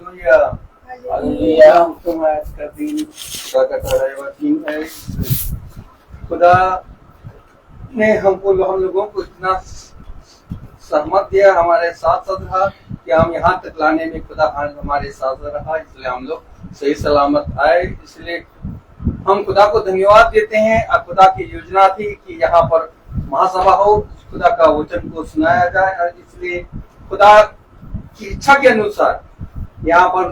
Hallelujah. हम आज का दिन खुदा का ठहराया दिन है। खुदा ने हम लोगों को इतना सहमत दिया, हमारे साथ साथ रहा कि हम यहाँ तक लाने में खुदा हमारे साथ रहा, इसलिए हम लोग सही सलामत आए। इसलिए हम खुदा को धन्यवाद देते हैं। और खुदा की योजना थी कि यहाँ पर महासभा हो, खुदा का वचन को सुनाया जाए, और इसलिए खुदा की इच्छा के अनुसार यहाँ पर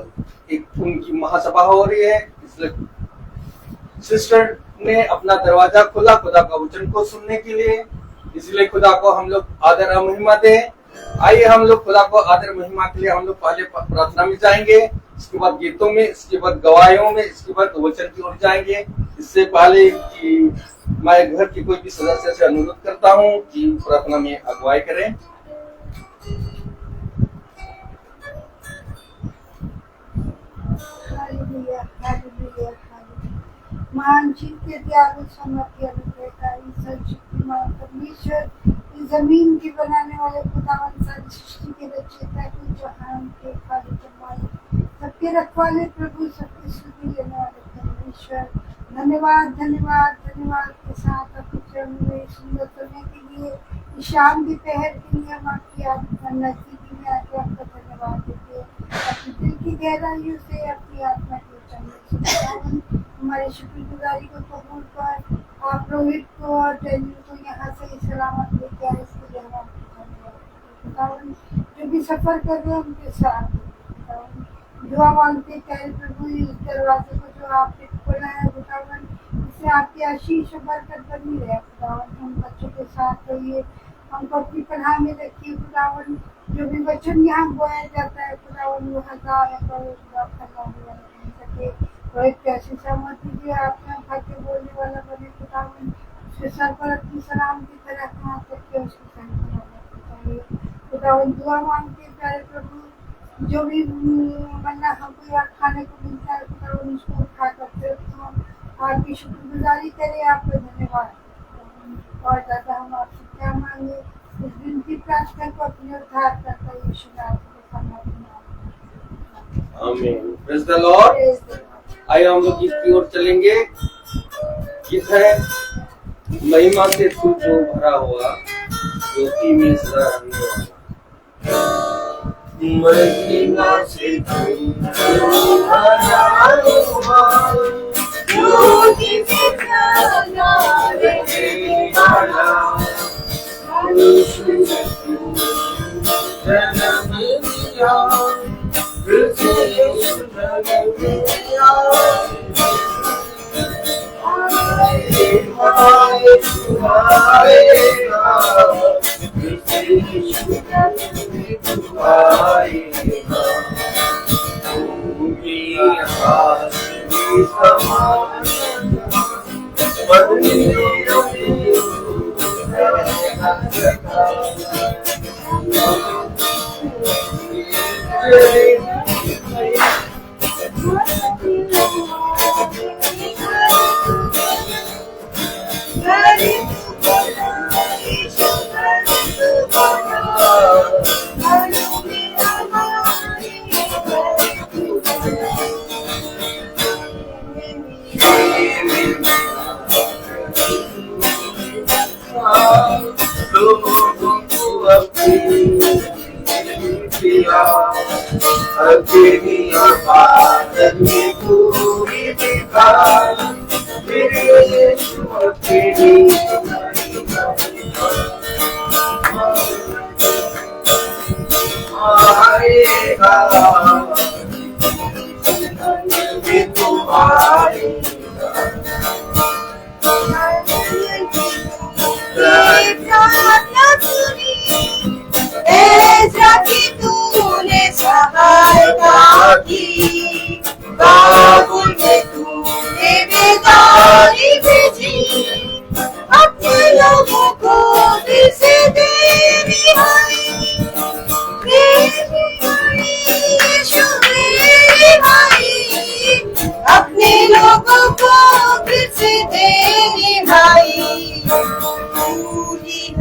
एक उनकी महासभा हो रही है। इसलिए सिस्टर ने अपना दरवाजा खोला खुदा का वचन को सुनने के लिए। इसलिए खुदा को हम लोग आदर और महिमा दें। आइए हम लोग खुदा को आदर महिमा के लिए हम लोग पहले प्रार्थना में जाएंगे, इसके बाद गीतों में, इसके बाद गवाहियों में, इसके बाद वचन की ओर जाएंगे। इससे पहले कि मैं घर के कोई भी सदस्य से अनुरोध करता हूँ कि प्रार्थना में अगुवाई करें। महान जीव के त्याग समर्थ अनुग्रहकारी सर्वशक्तिमान परमेश्वर, इस जमीन की बनाने वाले खुदावन सारी सृष्टि के रचयिता की जहान के खाली कमाई सबके रखवाले प्रभु, सबकी स्तुति लेने वाले परमेश्वर, धन्यवाद धन्यवाद धन्यवाद के साथ आपके चरणों में सुंदर समय के लिए, शाम की पहर के लिए हम आपकी नजदीकी में आके आपका धन्यवाद देते हैं। अपनी दिल की गहराइयों से अपनी आत्मा के चरणों से हमारी शुक्रगुजारी को कबूल कर। आप रोहित को और डेनियल को यहाँ से सलामत लेके आए, इसके लिए हम आपको धन्यवाद देते हैं। जो भी सफर कर रहे हैं उनके साथ दुआ मांगते हैं प्रभु, इस दरवाजे को जो आपने खोला है खुदावन, इससे आपकी आशीष बरकत बनी रहे खुदावन। हम बच्चों के साथ रहिए, हमको अपनी पनाह में रखिए खुदावन। जो भी वचन यहाँ बोया जाता है खुदावन, वो हजार फैला हुआ नहीं सके। और एक ऐसी सहमत दीजिए आपने खा के बोलने वाला बने खुदावन, उसके सर पर अपनी सलाम की तरह कहाँ तक के उसकी चाहिए खुदावन। दुआ मांगते प्यारे प्रभु, जो भी मन्ना हमको यहाँ खाने को मिलता है खुदावन, उसको उठा करते आपकी शुक्रगुजारी करें, आपका धन्यवाद। और ज़्यादा हम आपसे क्या मांगे, इस दिन की प्रार्थना को अपने उद्धार करता यीशु नाम में। आमीन। Praise the Lord. आइए हम लोग गीत की ओर चलेंगे। गीत है महिमा से तू जो भरा हुआ, ज्योति में सदा रहने वाला। महिमा से तू जो भरा हुआ, ज्योति में सदा रहने वाला। मनुष्य ने तू जन्म लिया,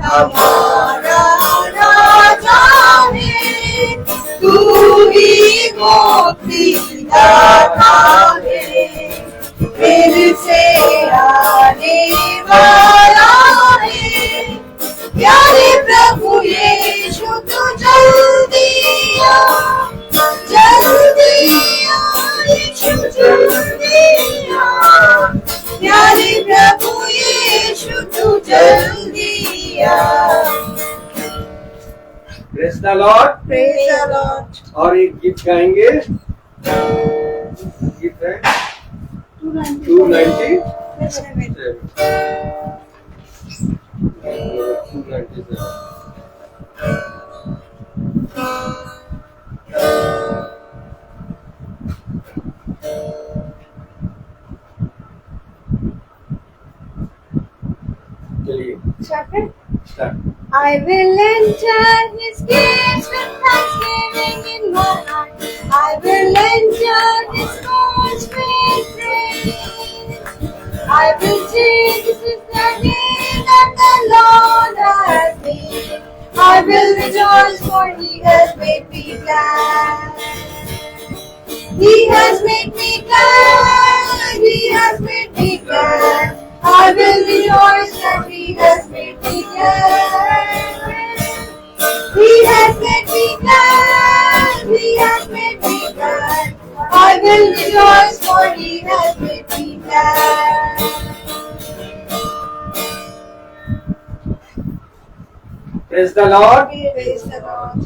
हमारा राजा है, तू ही मुक्ति दाता है, फिर से आने वाला है। प्यारे प्रभु यीशु तू जल्दी आ, जल्दी आ, यीशु जल्दी आ। प्यारे प्रभु यीशु तू जल्दी आ। Praise the lord. Praise the lord. और एक गीत गाएंगे। गीत है 297। 297। चलिए start. I will enter His gates with thanksgiving in my heart. I will enter His courts with praise. I will sing, this is the day that the Lord has made. I will rejoice, for He has made me glad. He has made me glad. He has made me glad. I will rejoice that He has made me glad. He has made me glad. He has made me glad. I will rejoice, for He has made me glad. Praise the Lord. Praise the Lord.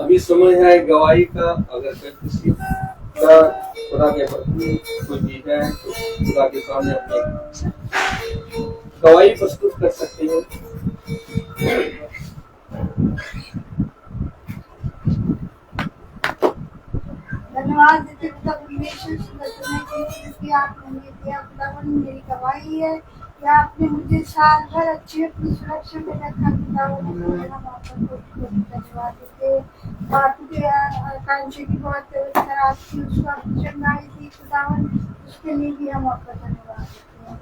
अभी समय है गवाही का। अगर किसी का खुदा के प्रति कोई चीज है तो खुदा के सामने अपनी गवाही प्रस्तुत कर सकते हो। धन्यवाद देते खुदा परमेश्वर सुंदर समय के लिए, क्योंकि आपने मुझे दिया। खुदावन मेरी गवाही है कि आपने मुझे साल भर अच्छी अपनी सुरक्षा में रखा। खुदावन हम आपका बहुत धन्यवाद देते हैं। बापू के आकांक्षा की बहुत तबीयत खराब थी, उसको आपकी चंगाई थी। खुदावन उसके लिए भी हम आपका धन्यवाद देते हैं।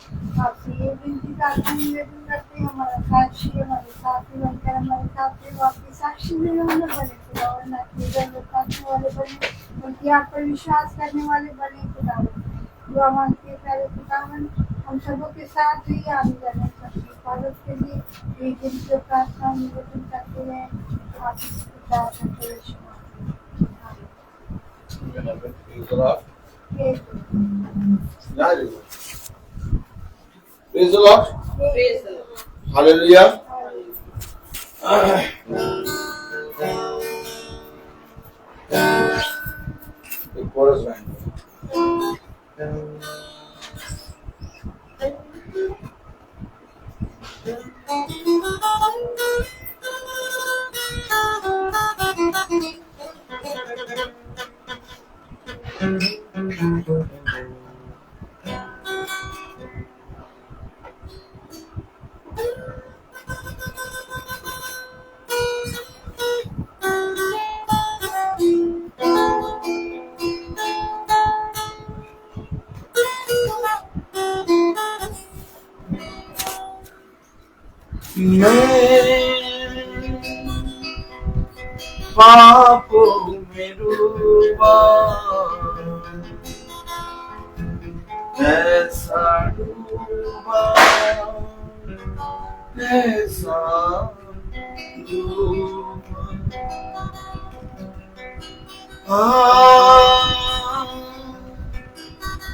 आपसे ये विनती करते हैं, निवेदन करते हैं, हमारा साक्षी हमारे साथी बनकर हमारे साथ वो आपके साक्षी में हम लोग बने। खुदावन ना केवल लोग खाने वाले बने, बल्कि आप पर विश्वास करने वाले बने। खुदावन दुआ मांगते हैं प्यारे खुदावन, हम सबों के साथ जो ये आने जाने सबकी हिफाजत के लिए एक दिन से प्रार्थना निवेदन करते हैं। आप इसको प्रार्थना करें। Praise the Lord. Praise the Lord. Hallelujah. The chorus line. पापों में डूबा ऐसा डूबा ऐसा डूबा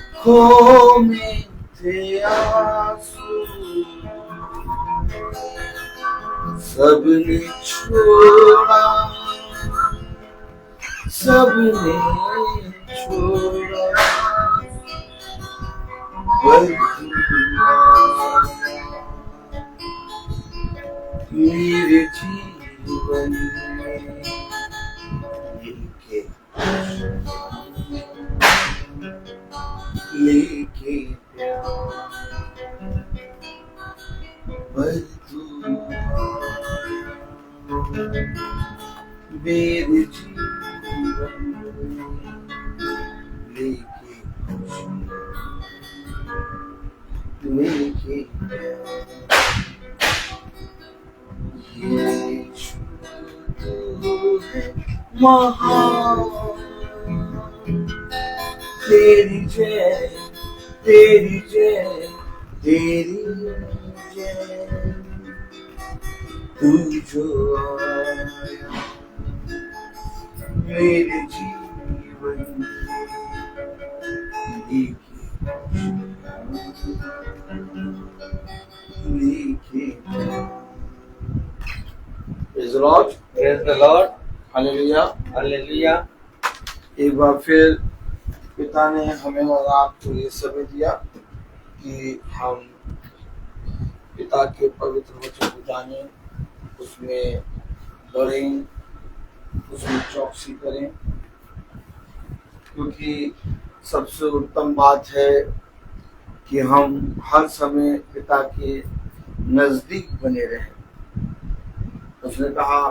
आँखों में थे आंसू सबने छोड़ा सबने छोड़ा मेरे जीवन में लेके पर तू मेरे जीवन लेके लेके यीशु तू है महान तेरी जय, तेरी जय, तेरी जय। तू जो आया मेरे जीवन Praise the Lord. Praise the Lord. Hallelujah. Hallelujah. एक बार फिर पिता ने हमें और आपको ये समय दिया कि हम पिता के पवित्र वचन को जानें, उसमें बढ़ें, उसमें चौकसी करें, क्योंकि सबसे उत्तम बात है कि हम हर समय पिता के नजदीक बने रहें। उसने कहा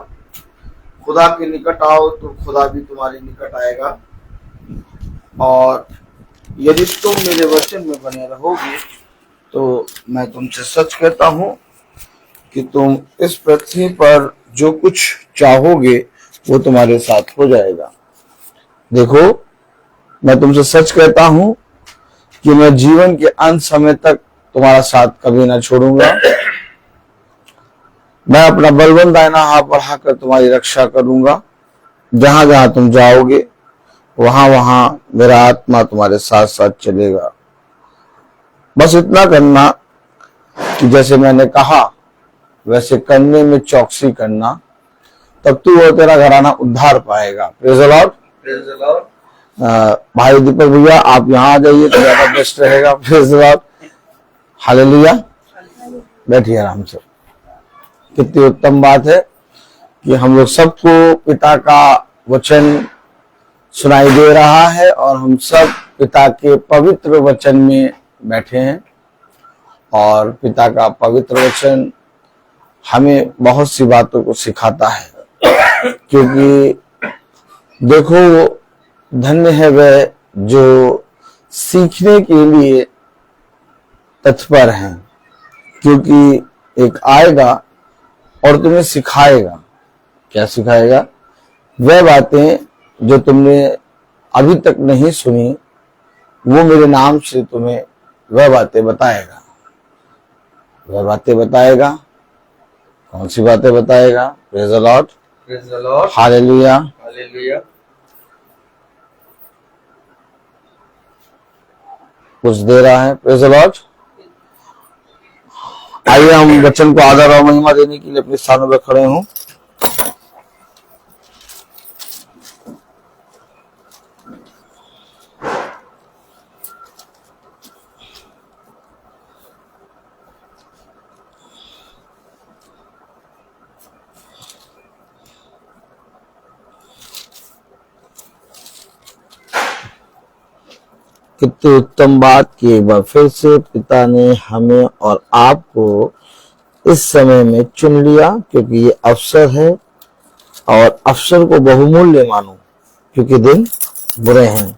खुदा के निकट आओ तो खुदा भी तुम्हारे निकट आएगा, और यदि तुम मेरे वचन में बने रहोगे तो मैं तुमसे सच कहता हूँ कि तुम इस पृथ्वी पर जो कुछ चाहोगे वो तुम्हारे साथ हो जाएगा। देखो, मैं तुमसे सच कहता हूँ कि मैं जीवन के अंत समय तक तुम्हारा साथ कभी ना छोड़ूंगा। मैं अपना बलवंत दाहिना हाथ बढ़ाकर तुम्हारी रक्षा करूंगा। जहां जहां तुम जाओगे वहां वहां मेरा आत्मा तुम्हारे साथ साथ चलेगा। बस इतना करना कि जैसे मैंने कहा वैसे करने में चौकसी करना, तब तू और तेरा घराना उद्धार पाएगा। Praise the Lord. Praise the Lord. भाई दीपक भैया आप यहाँ आ जाइए तो ज्यादा बेस्ट रहेगा। Praise the Lord. हालेलुया। बैठिए आराम से। कितनी उत्तम बात है कि हम लोग सबको पिता का वचन सुनाई दे रहा है और हम सब पिता के पवित्र वचन में बैठे हैं, और पिता का पवित्र वचन हमें बहुत सी बातों को सिखाता है। क्योंकि देखो, धन्य है वह जो सीखने के लिए तत्पर हैं, क्योंकि एक आएगा और तुम्हें सिखाएगा। क्या सिखाएगा? वह बातें जो तुमने अभी तक नहीं सुनी, वो मेरे नाम से तुम्हें वह बातें बताएगा। वह बातें बताएगा। कौन सी बातें बताएगा? Praise the Lord. Praise the Lord. Hallelujah. Hallelujah. कुछ दे रहा है। Praise the Lord. आइए हम वचन को आदर और महिमा देने के लिए अपने स्थानों पर खड़े हों। कितनी उत्तम बात की एक बार फिर से पिता ने हमें और आपको इस समय में चुन लिया, क्योंकि ये अवसर है, और अवसर को बहुमूल्य मानो क्योंकि दिन बुरे हैं।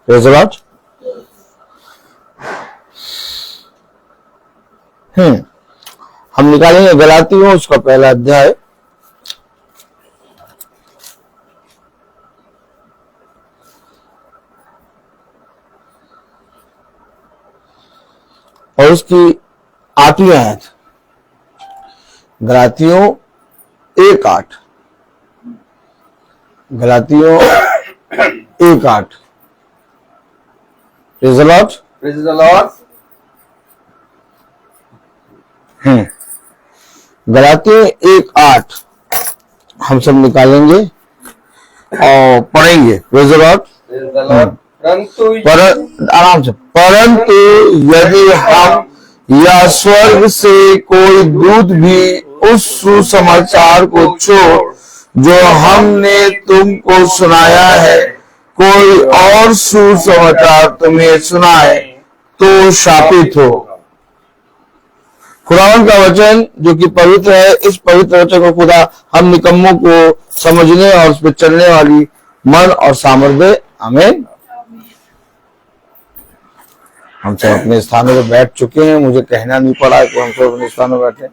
Praise the Lord. हम निकालेंगे गलातियों उसका पहला अध्याय, और उसकी 8वीं आयत। गलातियों 1:8। गलातियों 1:8। Praise the Lord. Praise the Lord. गलातियों 1:8 हम सब निकालेंगे और पढ़ेंगे। Praise the Lord. Praise the Lord. आराम से। परंतु यदि हम या स्वर्ग से कोई दूत भी उस सुसमाचार को छोड़ जो हमने तुमको सुनाया है, कोई और सुसमाचार तुम्हें सुनाए तो शापित हो। खुदावन का वचन जो कि पवित्र है, इस पवित्र वचन को खुदा हम निकम्मों को समझने और उस पर चलने वाली मन और सामर्थ्य दे। आमीन। हम सब अपने स्थानों पर बैठ चुके हैं, मुझे कहना नहीं पड़ा कि हम सब अपने स्थानों पर बैठे।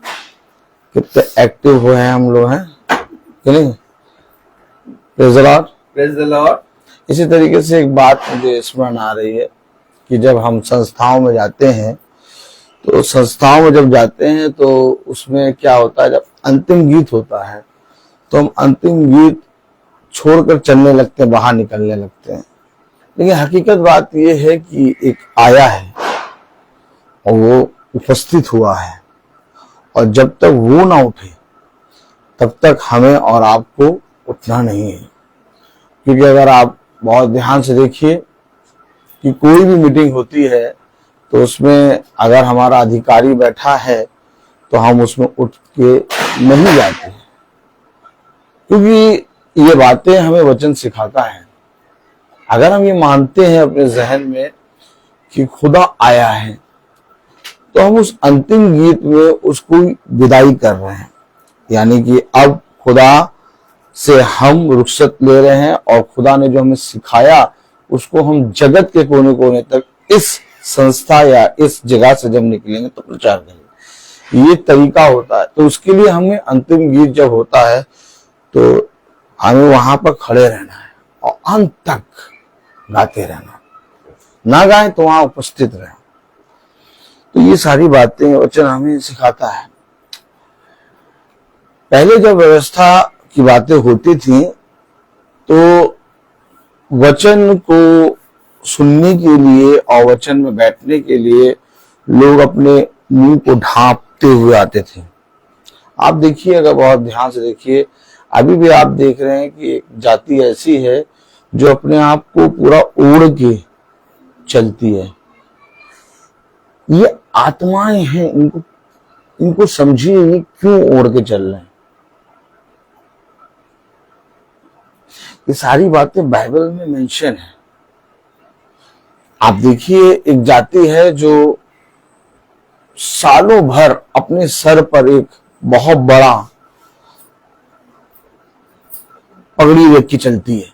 कितने एक्टिव हुए हैं हम लोग, हैं कि नहीं? Praise the Lord. Praise the Lord. इसी तरीके से एक बात मुझे स्मरण आ रही है कि जब हम संस्थाओं में जाते हैं तो संस्थाओं में जब जाते हैं तो उसमें क्या होता है, जब अंतिम गीत होता है तो हम अंतिम गीत छोड़कर चलने लगते हैं, बाहर निकलने लगते हैं। लेकिन हकीकत बात यह है कि एक आया है और वो उपस्थित हुआ है, और जब तक वो ना उठे तब तक हमें और आपको उठना नहीं है। क्योंकि अगर आप बहुत ध्यान से देखिए कि कोई भी मीटिंग होती है तो उसमें अगर हमारा अधिकारी बैठा है तो हम उसमें उठ के नहीं जाते हैं, क्योंकि ये बातें हमें वचन सिखाता है। अगर हम ये मानते हैं अपने जहन में कि खुदा आया है तो हम उस अंतिम गीत में उसको विदाई कर रहे हैं, यानी कि अब खुदा से हम रुखसत ले रहे हैं और खुदा ने जो हमें सिखाया उसको हम जगत के कोने कोने तक इस संस्था या इस जगह से जब निकलेंगे तो प्रचार करेंगे। ये तरीका होता है। तो उसके लिए हमें अंतिम गीत जब होता है तो हमें वहां पर खड़े रहना है और अंत तक गाते रहना, ना गाए तो वहां उपस्थित रहे। तो ये सारी बातें वचन हमें सिखाता है। पहले जब व्यवस्था की बातें होती थी तो वचन को सुनने के लिए और वचन में बैठने के लिए लोग अपने मुंह को ढांपते हुए आते थे। आप देखिए, अगर बहुत ध्यान से देखिए, अभी भी आप देख रहे हैं कि एक जाति ऐसी है जो अपने आप को पूरा ओढ़ के चलती है। ये आत्माएं हैं, इनको समझिए ये क्यों ओढ़ के चल रहे हैं। ये सारी बातें बाइबल में मेंशन है। आप देखिए, एक जाति है जो सालों भर अपने सर पर एक बहुत बड़ा पगड़ी रख के चलती है।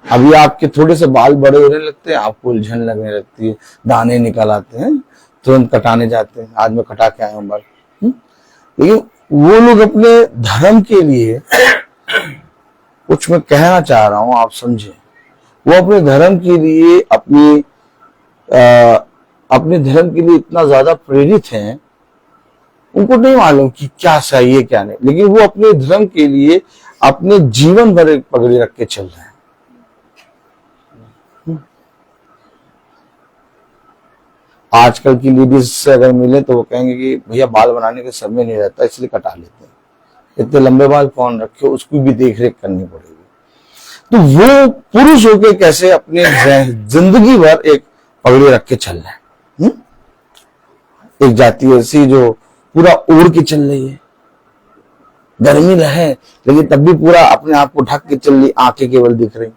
अभी आपके थोड़े से बाल बड़े होने लगते हैं, आपको उलझन लगने लगती है, दाने निकल आते हैं, तुरंत कटाने जाते हैं, आज मैं कटा के आया हूं बाल। लेकिन वो लोग अपने धर्म के लिए, कुछ मैं कहना चाह रहा हूं आप समझे, वो अपने धर्म के लिए अपने धर्म के लिए इतना ज्यादा प्रेरित हैं, उनको नहीं मालूम कि क्या सही है क्या नहीं, लेकिन वो अपने धर्म के लिए अपने जीवन भर एक पगड़ी रख के चल रहे हैं। आजकल की लेडीज से अगर मिले तो वो कहेंगे कि भैया बाल बनाने का समय नहीं रहता इसलिए कटा लेते हैं। इतने लंबे बाल कौन रखे, उसकी भी देख रेख करनी पड़ेगी। तो वो पुरुष होके कैसे अपने जिंदगी भर एक पगड़ी रख के चल रहे हैं। एक जाति ऐसी जो पूरा ओढ़ के चल रही है, गर्मी रहे लेकिन तब भी पूरा अपने आप को ढक के चल रही, आंखें केवल दिख रही।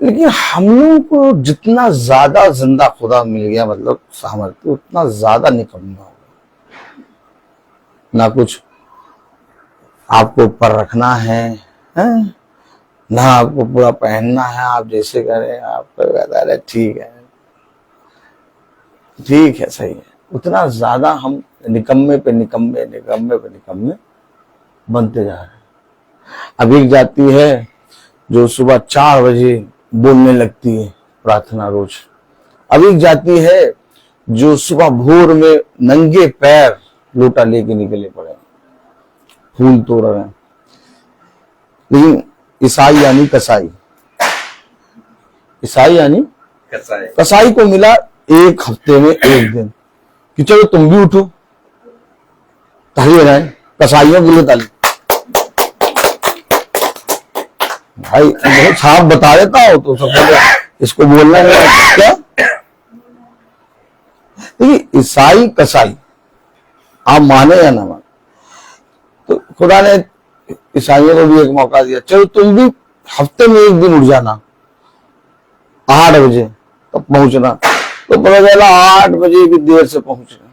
लेकिन हम लोगों को जितना ज्यादा जिंदा खुदा मिल गया, मतलब सामर्थ्य, उतना ज्यादा निकम्मा होगा। ना कुछ आपको ऊपर रखना है, ना आपको पूरा पहनना है, आप जैसे करें आपको कहता है ठीक है ठीक है सही है। उतना ज्यादा हम निकम्मे पे निकम्मे बनते जा रहे हैं। अब एक जाति है जो सुबह 4 बजे बोलने लगती है प्रार्थना रोज। अब एक जाति है जो सुबह भोर में नंगे पैर लोटा लेके निकले पड़े, फूल तोड़ रहे हैं। लेकिन ईसाई यानी कसाई, ईसाई यानी कसाई को मिला एक हफ्ते में एक दिन कि चलो तुम भी उठो, ताली बजाएं, कसाइयों के लिए ताली। भाई बहुत साफ बता देता हो तो सब इसको बोलना नहीं क्या। देखिए, ईसाई कसाई आप माने या ना माने, तो खुदा ने ईसाइयों को भी एक मौका दिया, चलो तुम भी हफ्ते में एक दिन उठ जाना 8 बजे तब पहुंचना। तो पता चला 8 बजे भी देर से पहुंच रहे।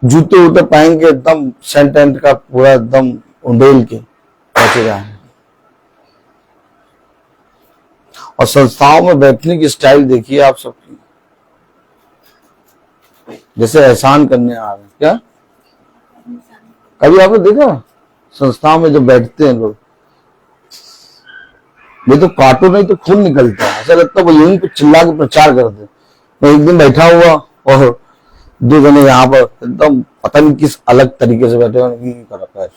जूते वूटे पहन के एकदम सेंट का पूरा एकदम उंडेल के पहुंचे रहे हैं। और संस्थाओं में बैठने की स्टाइल देखिए आप सबकी। जैसे एहसान करने आ रहे हैं। क्या कभी आपने देखा संस्थाओं में जब बैठते हैं लोग, ये तो काटो नहीं तो खून निकलता है, ऐसा लगता है वो यहीं पे चिल्ला के प्रचार कर दे। मैं एक दिन बैठा हुआ और 2 जने यहाँ पर एकदम पता नहीं किस अलग तरीके से बैठे हुए, कर रखा है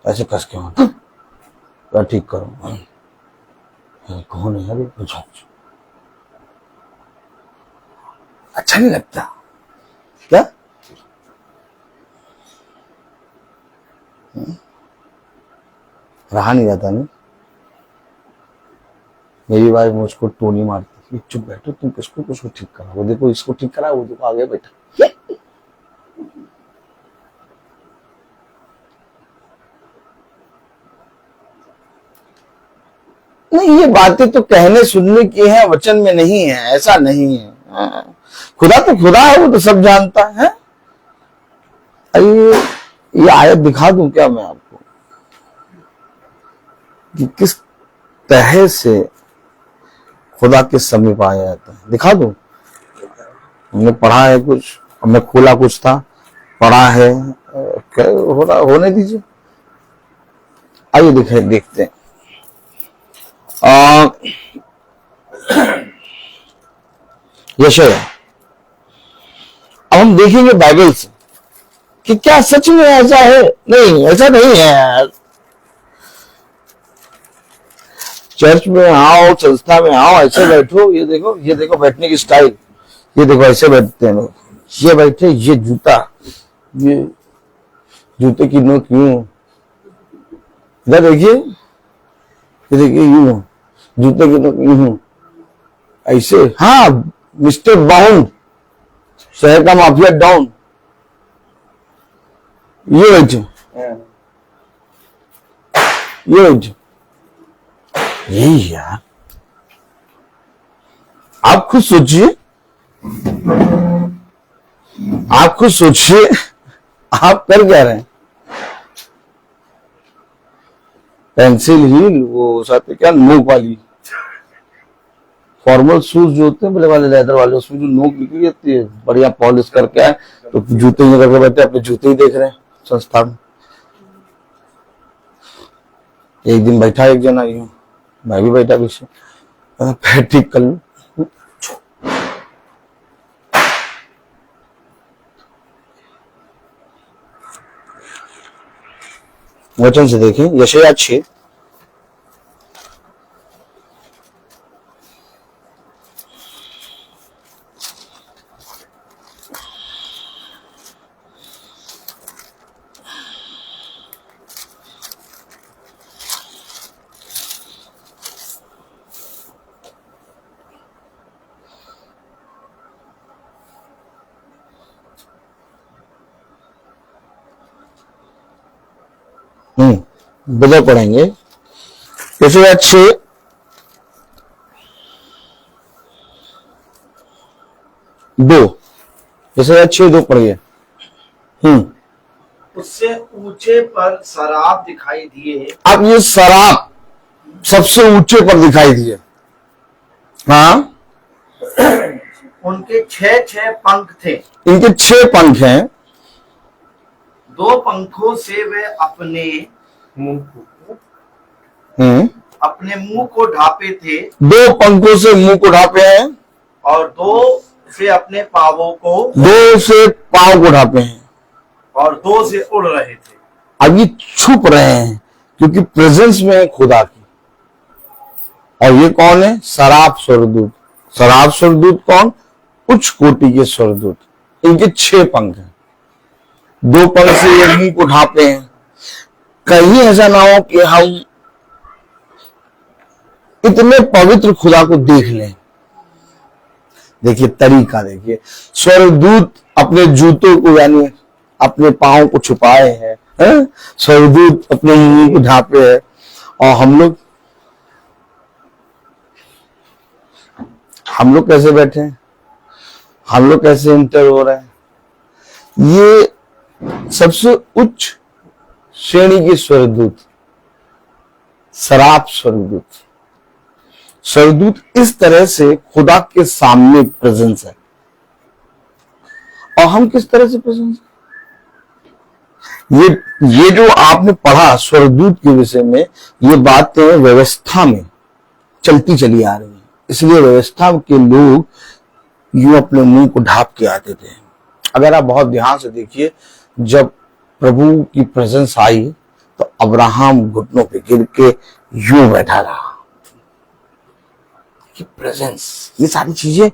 ऐसे कस के वहां ठीक करो। कौन है यार? अच्छा नहीं लगता क्या? रहा नहीं जाता नहीं। मेरी वाइफ मुझको टोनी मारती है, चुप बैठो तुम, किसको ठीक करा, वो देखो इसको ठीक करा, वो देखो आगे बैठा। नहीं, ये बातें तो कहने सुनने की है, वचन में नहीं है, ऐसा नहीं है। खुदा तो खुदा है, वो तो सब जानता है। ये आयत दिखा दूं क्या मैं आपको कि किस तरह से खुदा के समीप आया जाता है? दिखा दूं? हमने पढ़ा है कुछ, हमने खोला कुछ था, पढ़ा है, होने दीजिए। आइए देखते हैं। यशायाह, अब हम देखेंगे बाइबल से कि क्या सच में ऐसा है। नहीं, ऐसा नहीं है यार। चर्च में आओ, संस्था में आओ, ऐसे बैठो, ये देखो बैठने की स्टाइल, ये देखो ऐसे बैठते हैं लोग, ये बैठे, ये जूता, ये जूते की नोक यूं, इधर देखिए, ये देखिए यूं, जूते की नोक यूं, ऐसे। हाँ, मिस्टर बाउंड, शहर का माफिया डाउन, ये बैठे, ये बैठे, यही यार। आप खुद सोचिए, आप कर क्या रहे हैं? पेंसिल हील, वो साथ क्या नोक वाली फॉर्मल शूज जो होते हैं बड़े वाले लेदर वाले, उसमें जो नोक निकली जाती है, बढ़िया पॉलिश करके आए तो जूते ही करके बैठे, अपने जूते ही देख रहे हैं संस्था में। एक दिन बैठा एक जना, यूं मैं भी बैठा पीछे, पैर ठीक कर लूं। वचन से देखें, यशायाह 6 बदल पढ़ेंगे। यशायाह 6 2, यशायाह 6 2 पढ़िए। उससे ऊंचे पर शराब दिखाई दिए। अब ये शराब सबसे ऊंचे पर दिखाई दिए। हाँ, उनके 6 पंख थे। इनके 6 पंख हैं। 2 पंखों से वे अपने मुंह को ढांपे थे। 2 पंखों से मुंह को ढांपे हैं, और 2 से अपने पांवों को, 2 से पांव को ढांपे हैं, और 2 से उड़ रहे थे। अब ये छुप रहे हैं क्योंकि प्रेजेंस में है खुदा की। और ये कौन है? शराब स्वर्गदूत। शराब स्वर्गदूत कौन? उच्च कोटि के स्वर्गदूत। इनके 6 पंख हैं। 2 पंख से ये मुंह को ढांपे हैं। कहीं ऐसा ना हो कि हम इतने पवित्र खुदा को देख लें। देखिए तरीका, देखिए स्वर्गदूत अपने जूतों को यानी अपने पांव को छुपाए हैं, स्वर्गदूत अपने मुंह को ढांपे हैं, और हम लोग कैसे बैठे हैं? हम लोग कैसे इंटर हो रहे हैं? ये सबसे उच्च श्रेणी के स्वर्गदूत, शराब स्वर्गदूत। स्वर्गदूत इस तरह से खुदा के सामने प्रेजेंस है। और हम किस तरह से प्रेजेंस, ये जो आपने पढ़ा स्वर्गदूत के विषय में, ये बातें व्यवस्था में चलती चली आ रही है। इसलिए व्यवस्था के लोग यूं अपने मुंह को ढांप के आते थे। अगर आप बहुत ध्यान से देखिए, जब प्रभु की प्रेजेंस आई तो अब्राहम घुटनों पे गिर के यूं बैठा रहा कि प्रेजेंस, ये सारी चीजें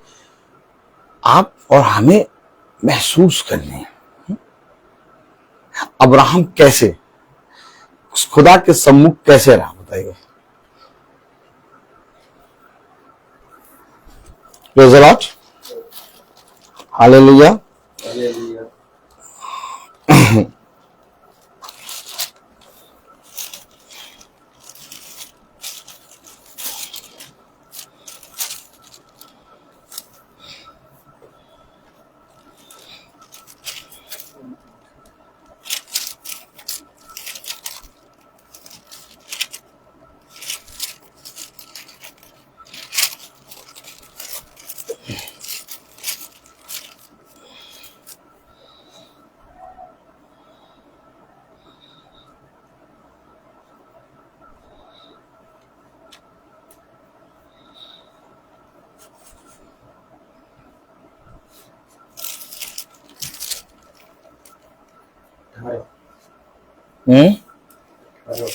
आप और हमें महसूस करनी है। अब्राहम कैसे खुदा के सम्मुख कैसे रहा, बताइए। Praise the Lord, hallelujah. Hallelujah. Hmm hello.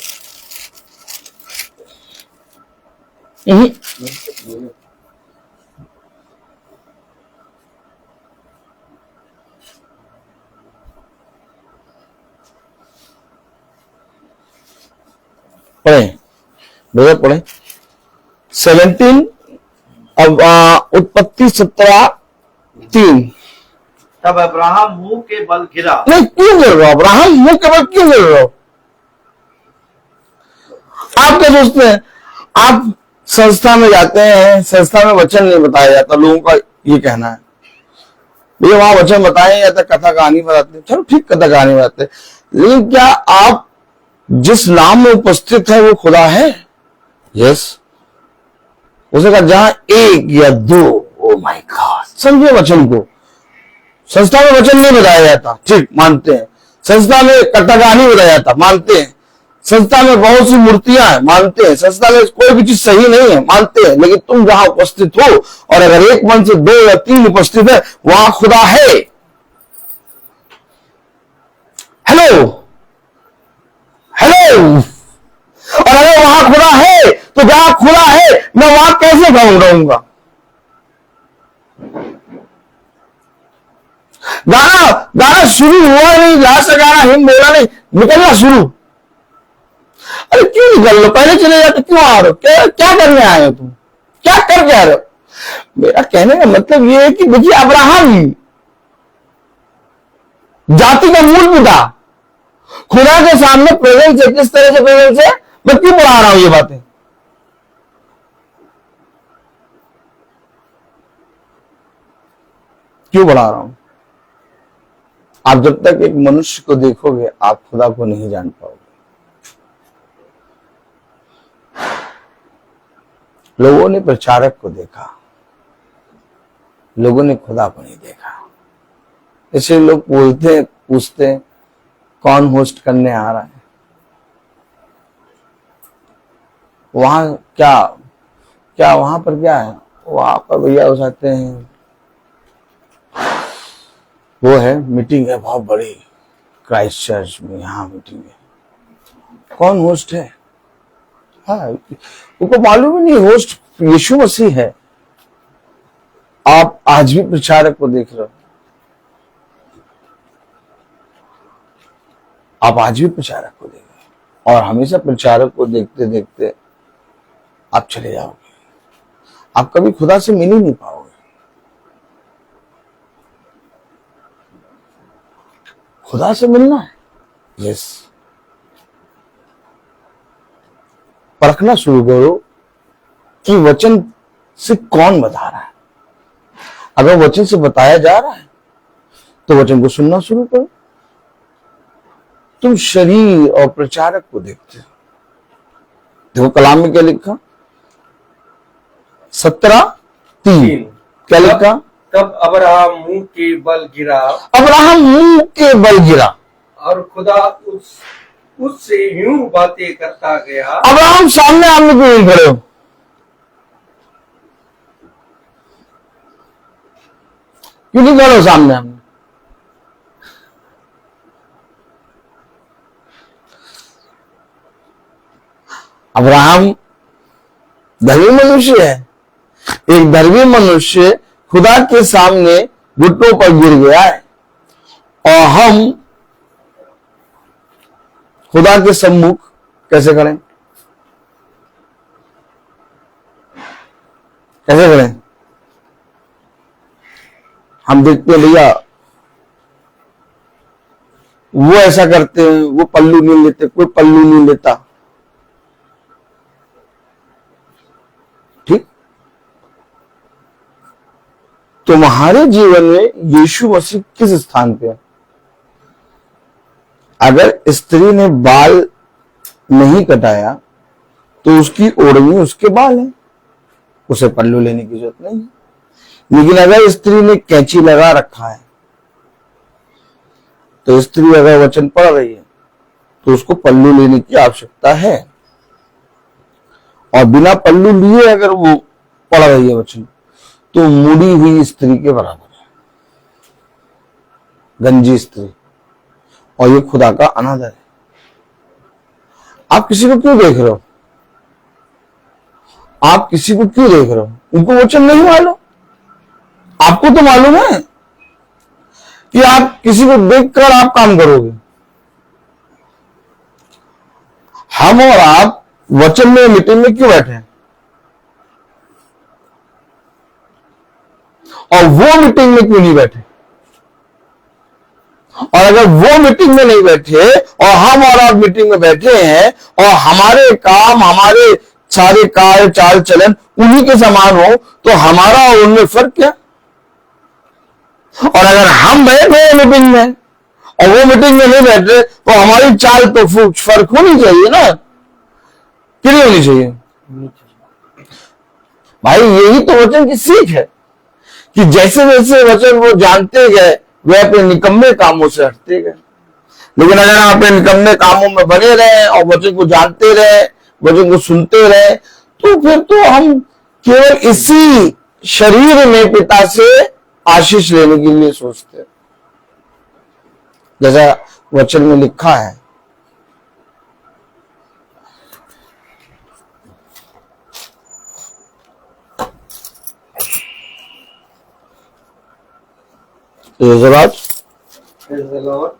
पढ़े भैया, पढ़े 17, अब उत्पत्ति 17:3। तब अब्राहम मुंह के बल गिरा। नहीं, क्यों गिर रहा हो अब्राहम, मुंह के बल क्यों गिर रहे हो? आप क्या सोचते हैं? आप संस्था में जाते हैं, संस्था में वचन नहीं बताया जाता, लोगों का ये कहना है भैया वहां वचन बताया जाता, कथा कहानी बताते हैं, चलो ठीक, कथा कहानी बताते हैं, लेकिन क्या आप जिस नाम में उपस्थित है वो खुदा है? यस। उसे कहा जहां एक या दो, ओ माय गॉड, समझिए वचन को। संस्था में वचन नहीं बताया जाता, ठीक, मानते हैं। संस्था में कथा कहानी बताया जाता, मानते हैं। संस्था में बहुत सी मूर्तियां हैं, मानते हैं। संस्था में कोई भी चीज सही नहीं है, मानते हैं। लेकिन तुम जहां उपस्थित हो, और अगर एक मन से 2 या 3 उपस्थित है, वहां खुदा है। Hello hello. और अगर वहां खुदा है तो जहां खुदा है मैं वहां कैसे रहूंगा? गाना शुरू हुआ नहीं, लास्ट गाना हिम बोला नहीं, निकलना शुरू। अरे क्यों निकल लो, पहले चले जाते, क्यों आ रहे हो? क्या करने आए हो तुम? क्या करके आ रहे हो? मेरा कहने का मतलब ये है कि देखिए, अब्राहम जाति का मूल पिता, खुदा के सामने प्रेजेंस है। किस तरह से प्रेजेंस है? मैं क्यों पढ़ा रहा हूं ये बातें? क्यों पढ़ा रहा हूं? आप जब तक एक मनुष्य को देखोगे, आप खुदा को नहीं जान पाओगे। लोगों ने प्रचारक को देखा, लोगों ने खुदा को नहीं देखा। इसलिए लोग बोलते हैं, पूछते हैं, कौन होस्ट करने आ रहा है? वहां क्या वहां पर क्या है? वहां पर भैया हो सकते हैं, वो है, मीटिंग है बहुत बड़ी क्राइस्ट चर्च में, यहाँ मीटिंग है। कौन होस्ट है? हाँ, उनको मालूम ही नहीं होस्ट यीशु मसीह है। आप आज भी प्रचारक को देख रहे हो, आप आज भी प्रचारक को देख रहे हो, और हमेशा प्रचारक को देखते देखते आप चले जाओगे। आप कभी खुदा से मिल ही नहीं पाओगे। खुदा से मिलना है, यस, परखना शुरू करो कि वचन से कौन बता रहा है। अगर वचन से बताया जा रहा है तो वचन को सुनना शुरू करो। तुम शरीर और प्रचारक को देखते हो। देखो कलाम में क्या लिखा, 17:3 क्या लिखा? तब अब्राहम मुंह के बल गिरा अब्राहम मुंह के बल गिरा और खुदा उससे यूं बातें करता गया। अब्राहम सामने आमने क्यों नहीं खड़े हो? क्यों नहीं खड़े हो सामने आमने? अब्राहम धर्मी मनुष्य है। एक धर्मी मनुष्य खुदा के सामने घुटनों पर गिर गया है और हम खुदा के सम्मुख कैसे करें? कैसे करें? हम देखते हैं भैया वो ऐसा करते हैं, वो पल्लू नहीं लेते, कोई पल्लू नहीं लेता। ठीक? तुम्हारे जीवन में यीशु मसीह किस स्थान पे है? अगर स्त्री ने बाल नहीं कटाया तो उसकी ओढ़नी उसके बाल है, उसे पल्लू लेने की जरूरत नहीं है। लेकिन अगर स्त्री ने कैंची लगा रखा है तो स्त्री अगर वचन पढ़ रही है तो उसको पल्लू लेने की आवश्यकता है, और बिना पल्लू लिए अगर वो पढ़ रही है वचन तो मुड़ी हुई स्त्री के बराबर है, गंजी स्त्री, और ये खुदा का अनादर है। आप किसी को क्यों देख रहे हो? आप किसी को क्यों देख रहे हो? उनको वचन नहीं मालूम? आपको तो मालूम है कि आप किसी को देखकर आप काम करोगे। हम और आप वचन में मीटिंग में क्यों बैठे हैं? और वो मीटिंग में क्यों नहीं बैठे? और अगर वो मीटिंग में नहीं बैठे और हम और आप मीटिंग में बैठे हैं और हमारे काम, हमारे सारे कार्य चाल चलन उन्हीं के समान हो तो हमारा और उनमें फर्क क्या? और अगर हम बैठे हैं मीटिंग में और वो मीटिंग में नहीं बैठे तो हमारी चाल तो फर्क होनी चाहिए ना, कि नहीं होनी चाहिए? भाई यही तो वचन की सीख है कि जैसे जैसे वचन वो जानते गए वे अपने निकम्मे कामों से हटते गए। लेकिन अगर आप अपने निकम्मे कामों में बने रहे और वचन को जानते रहे, वचन को सुनते रहे, तो फिर तो हम केवल इसी शरीर में पिता से आशीष लेने के लिए सोचते हैं, जैसा वचन में लिखा है। Praise the Lord. Praise the Lord.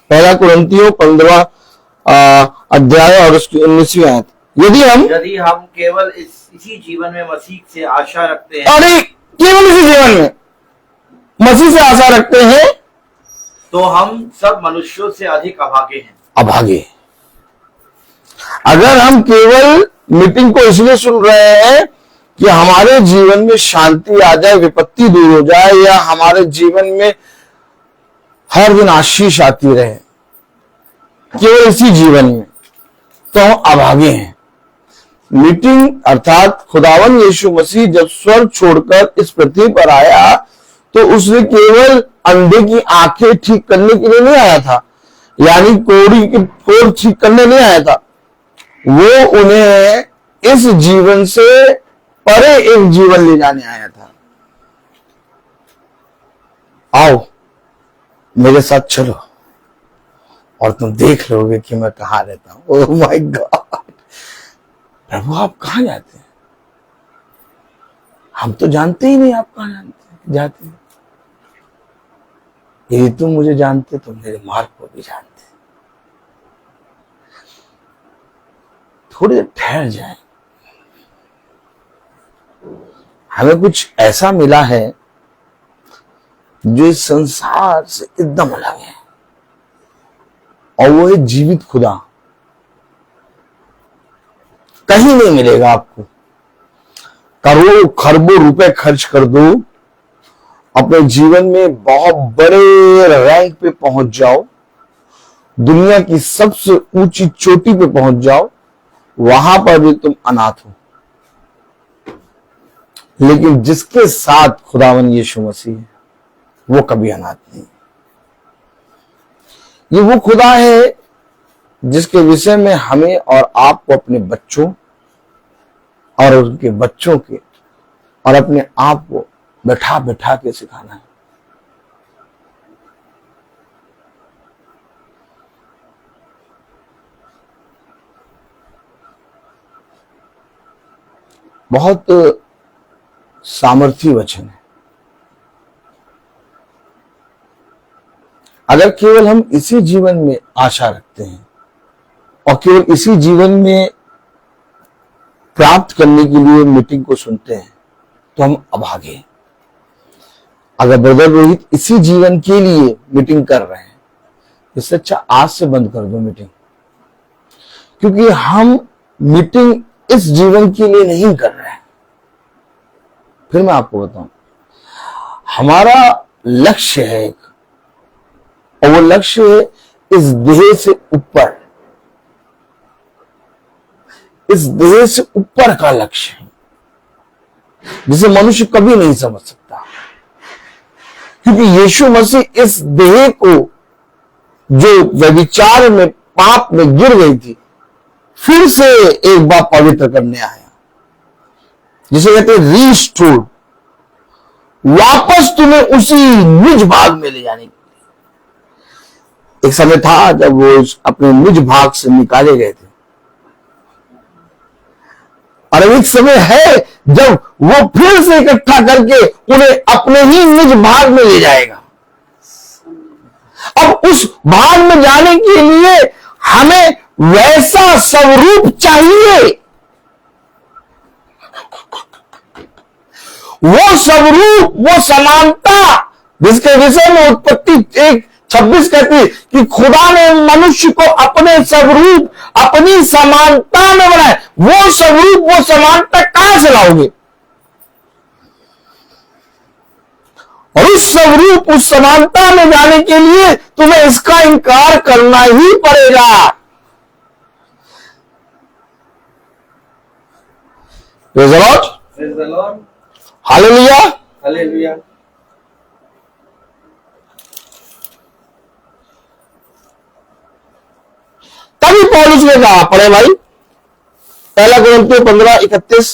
पहला कुरिन्थियों 15 अध्याय और उसकी 19वीं आयत। यदि हम केवल इसी जीवन में मसीह से आशा रखते हैं, अरे केवल इसी जीवन में मसीह से आशा रखते हैं तो हम सब मनुष्यों से अधिक अभागे हैं। अभागे। अगर हम केवल मीटिंग को इसलिए सुन रहे हैं कि हमारे जीवन में शांति आ जाए, विपत्ति दूर हो जाए, या हमारे जीवन में हर दिन आशीष आती रहे, केवल इसी जीवन में, तो हम अभागे हैं। मीटिंग अर्थात खुदावन यीशु मसीह जब स्वर्ग छोड़कर इस पृथ्वी पर आया तो उसने केवल अंधे की आंखें ठीक करने के लिए नहीं आया था, यानी कोढ़ी की कोढ़ ठीक करने नहीं आया था। वो उन्हें इस जीवन से परे एक जीवन ले जाने आया था। आओ मेरे साथ चलो और तुम देख लोगे कि मैं कहां रहता हूं। ओह माय गॉड, प्रभु आप कहां जाते हैं? हम तो जानते ही नहीं आप कहां जाते हैं। यदि तुम मुझे जानते तो मेरे मार्ग को भी जानते। थोड़ी देर ठहर जाए। हमें कुछ ऐसा मिला है जो इस संसार से एकदम अलग है, और वो है जीवित खुदा। कहीं नहीं मिलेगा आपको। करोड़ों खरबों रुपए खर्च कर दो अपने जीवन में बहुत बड़े रैंक पे पहुंच जाओ, दुनिया की सबसे ऊंची चोटी पे पहुंच जाओ, वहां पर भी तुम अनाथ हो। लेकिन जिसके साथ खुदावन यीशु मसीह है, वो कभी अनाथ नहीं। ये वो खुदा है जिसके विषय में हमें और आपको अपने बच्चों और उनके बच्चों के और अपने आप को बैठा बैठा के सिखाना है। बहुत सामर्थी वचन है। अगर केवल हम इसी जीवन में आशा रखते हैं और केवल इसी जीवन में प्राप्त करने के लिए मीटिंग को सुनते हैं तो हम अभागे। अगर ब्रदर रोहित इसी जीवन के लिए मीटिंग कर रहे हैं, इससे अच्छा आज से बंद कर दो मीटिंग, क्योंकि हम मीटिंग इस जीवन के लिए नहीं कर रहे हैं। फिर मैं आपको बताऊं, हमारा लक्ष्य है एक, और वो लक्ष्य है इस देह से ऊपर, इस देह से ऊपर का लक्ष्य है, जिसे मनुष्य कभी नहीं समझ सकता। क्योंकि यीशु मसीह इस देह को, जो व्यभिचार में पाप में गिर गई थी, फिर से एक बार पवित्र करने आया, जिसे कहते हैं रीस्टोर, वापस तुम्हें उसी निज भाग में ले जाने के लिए। एक समय था जब वो अपने निज भाग से निकाले गए थे, और एक समय है जब वो फिर से इकट्ठा करके उन्हें अपने ही निज भाग में ले जाएगा। अब उस भाग में जाने के लिए हमें वैसा स्वरूप चाहिए, वो स्वरूप, वो समानता, जिसके विषय में उत्पत्ति 1:26 कहती है कि खुदा ने मनुष्य को अपने स्वरूप, अपनी समानता में बनाया। वो स्वरूप, वो समानता कहां से लाओगे? और उस स्वरूप, उस समानता में जाने के लिए तुम्हें इसका इनकार करना ही पड़ेगा। Praise the lord, praise the Lord, hallelujah, hallelujah. तभी पौलुस ने कहा, पढ़े भाई, 1 कोरिन्थियों 15:31,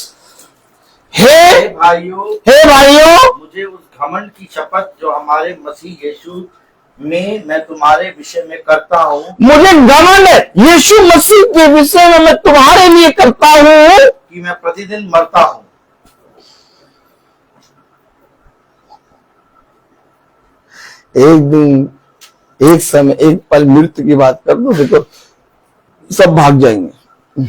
हे भाइयों, मुझे उस घमंड की शपथ जो हमारे मसीह यीशु में मैं तुम्हारे विषय में करता हूँ, मुझे घमंड है यीशु मसीह के विषय में मैं तुम्हारे लिए करता हूँ कि मैं प्रतिदिन मरता हूँ। एक दिन, एक समय, एक पल मृत्यु की बात कर दो, देखो सब भाग जाएंगे।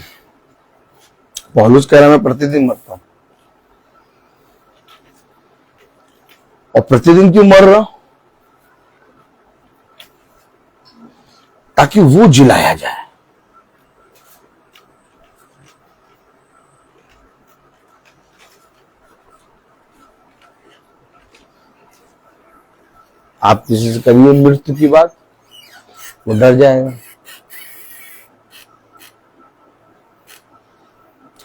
पौलुस कह रहा मैं प्रतिदिन मरता हूं। और प्रतिदिन क्यों मर रहा हूं? ताकि वो जिलाया जाए। आप किसी से करिए मृत्यु की बात, वो डर जाएगा।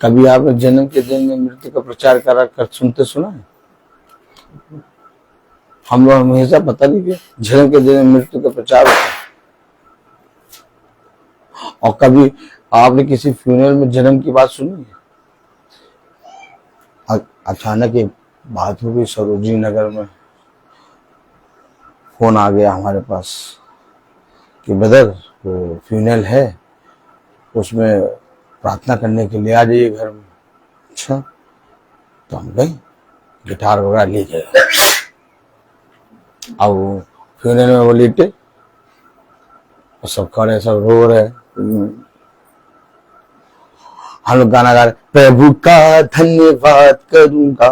कभी आपने जन्म के दिन में मृत्यु का प्रचार करा कर सुनते सुना है? हम लोग हमेशा पता नहीं कि जन्म के दिन में मृत्यु का प्रचार होता है। और कभी आपने किसी फ्यूनरल में जन्म की बात सुनी है? अचानक एक बात हो गई, सरोजिनी नगर में फोन आ गया हमारे पास कि ब्रदर वो फ्यूनरल है, उसमें प्रार्थना करने के लिए आ जाइए घर में। अच्छा, तो हम गए, गिटार वगैरह ले गए। अब वो फ्यूनरल में वो लेटे और सब खड़े, सब रो रहे। हम लोग गाना गा रहे, प्रभु का धन्यवाद करूंगा,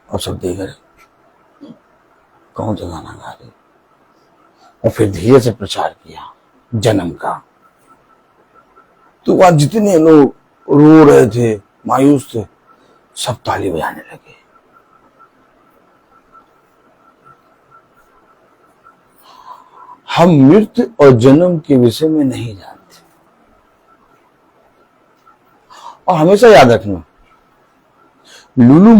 और सब देख रहे कौन सा गाना गा रहे। और फिर धीरे से प्रचार किया जन्म का। तो वहां जितने लोग रो रहे थे, मायूस थे, सब ताली बजाने लगे। हम मृत्यु और जन्म के विषय में नहीं जानते। और हमेशा याद रखना, लुलु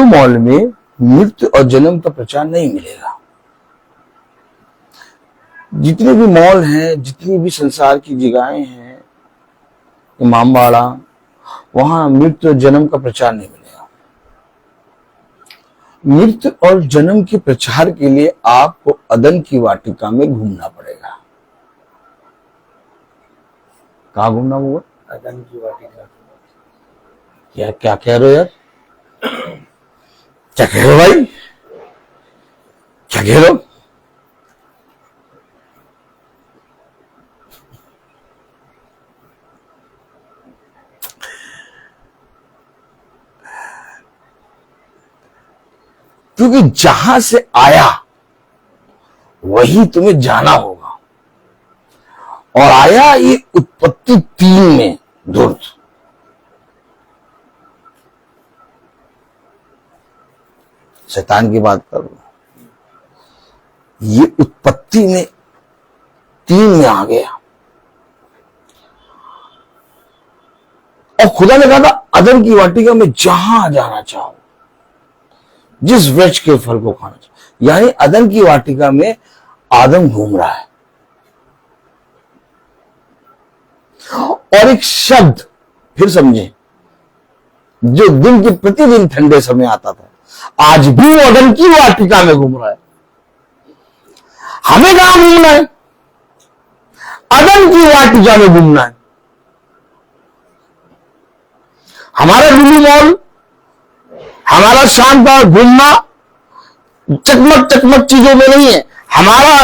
मॉल में मृत्यु और जन्म का प्रचार नहीं मिलेगा। जितने भी मॉल हैं, जितनी भी संसार की जगहें हैं, इमामबाड़ा, वहां मृत्यु और जन्म का प्रचार नहीं मिलेगा। मृत्यु और जन्म के प्रचार के लिए आपको अदन की वाटिका में घूमना पड़ेगा। कहां घूमना होगा? अदन की वाटिका। क्या कह रहे हो यार? क्या कह रहे हो भाई? क्या कह रहे हो? क्योंकि जहां से आया वही तुम्हें जाना होगा। और आया ये उत्पत्ति 3 में धूर्त। शैतान की बात करो, ये उत्पत्ति में 3 में आ गया। और खुदा ने कहा था अदन की वाटिका में जहां जाना चाहो, जिस वृक्ष के फल को खाना चाहो। यानी अदन की वाटिका में आदम घूम रहा है। और एक शब्द फिर समझे, जो दिन के प्रतिदिन ठंडे समय आता था, आज भी वो अदन की वाटिका में घूम रहा है। हमें कहां घूमना है? अदन की वाटिका में घूमना है। हमारा लुलु मॉल, हमारा शानदार घूमना चकमक चीजों में नहीं है। हमारा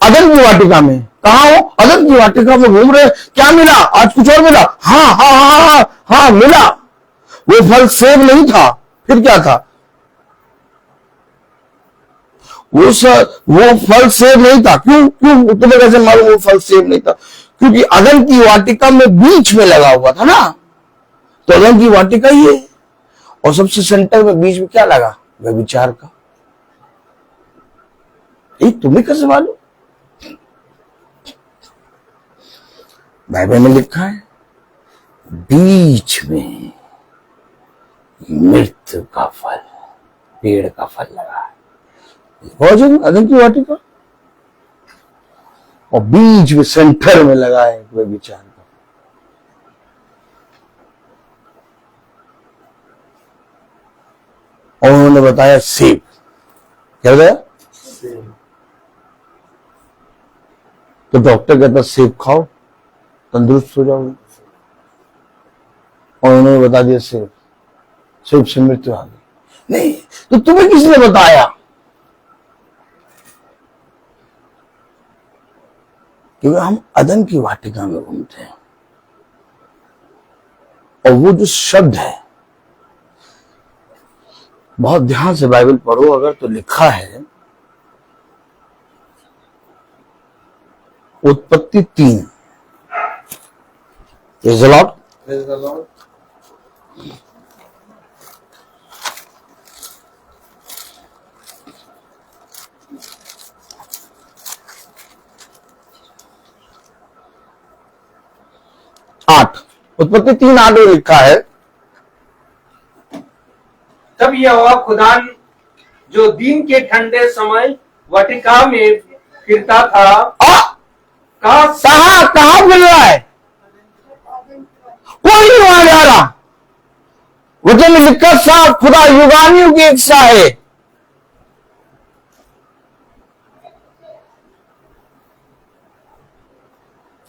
अदन की वाटिका में। कहा हो? अदन की वाटिका में घूम रहे। क्या मिला? आज कुछ और मिला। हाँ मिला। वो फल सेब नहीं था, फिर क्या था? वो फल सेब नहीं था। क्यों तुम्हें कैसे मालूम वो फल सेब नहीं था? क्योंकि अदन की वाटिका में बीच में लगा हुआ था ना। तो अदन की वाटिका ही है। और सबसे सेंटर में बीच में क्या लगा? व्यभिचार का। तुम्हें कैसे मालूम? बाइबल में लिखा है बीच में मृत्यु का फल, पेड़ का फल लगा है। भोजन अदन की वाटिका, और बीच में सेंटर में लगा है व्यभिचार का। और उन्होंने बताया सेब। क्या बताया? तो डॉक्टर कहता सेब खाओ तंदुरुस्त हो जाओगे। और उन्होंने बता दिया सेब से मृत्यु आ गई। नहीं, तो तुम्हें किसने बताया? क्योंकि हम अदन की वाटिका में घूमते हैं। और वो जो शब्द है, बहुत ध्यान से बाइबल पढ़ो अगर, तो लिखा है उत्पत्ति 3। Praise the Lord. Praise the Lord. उत्पत्ति 3:8 में लिखा है, तब यहोवा खुदा जो दिन के ठंडे समय वाटिका में फिरता था। कहां मिल रहा है? कोई नहीं वहां जा रहा। वचन में लिखा साफ, खुदा युगानियों की इच्छा है।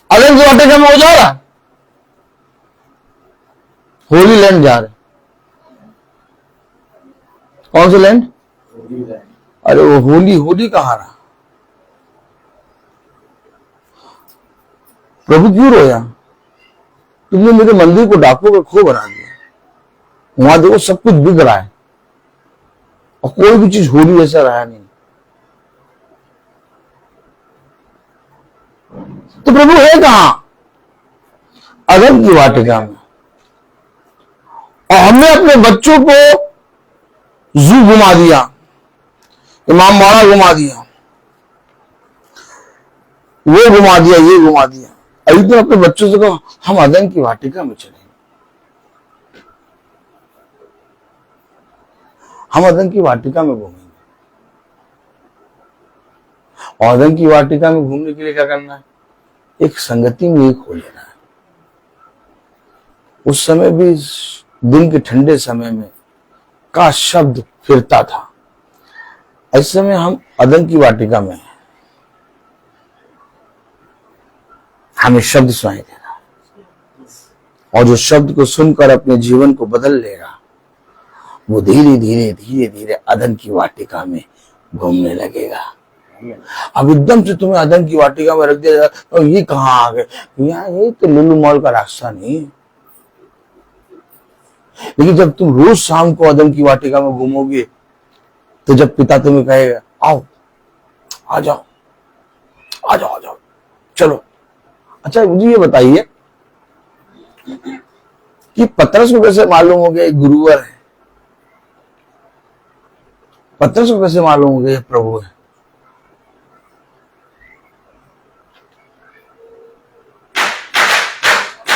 अदन की वाटिका में वो जा रहा, होली लैंड जा रहे। कौन सा लैंड? अरे वो होली कहां रहा? प्रभु क्यों रोया? तुमने मेरे मंदिर को डाकुओं का खो बना दिया। वहां देखो सब कुछ बिक रहा है और कोई भी चीज होली जैसा रहा नहीं। तो प्रभु है कहां? अदन की वाटिका में। और हमने अपने बच्चों को जू घुमा दिया, इमामबाड़ा घुमा दिया, वो घुमा दिया, ये घुमा दिया। अभी तो अपने बच्चों से कहो हम अदन की वाटिका में चलेंगे, हम अदन की वाटिका में घूमेंगे। और अदन की वाटिका में घूमने के लिए क्या करना है? एक संगति में एक हो लेना है। उस समय भी दिन के ठंडे समय में का शब्द फिरता था, इस समय हम अदन की वाटिका में हैं, हमें शब्द सुनाई दे रहा है, और जो शब्द को सुनकर अपने जीवन को बदल लेगा वो धीरे धीरे धीरे धीरे अदन की वाटिका में घूमने लगेगा। अब एकदम से तुम्हें अदन की वाटिका में रख दिया जाए तो ये कहाँ आ गए? यहाँ ये तो लुलु मॉल का रास्ता नहीं है। लेकिन जब तुम रोज शाम को अदन की वाटिका में घूमोगे तो जब पिता तुम्हें कहेगा आओ, आ जाओ, आ जाओ, आ जाओ, चलो। अच्छा मुझे ये बताइए कि पतरस को कैसे मालूम हो गया गुरुवर है? पतरस को कैसे मालूम हो गया प्रभु है?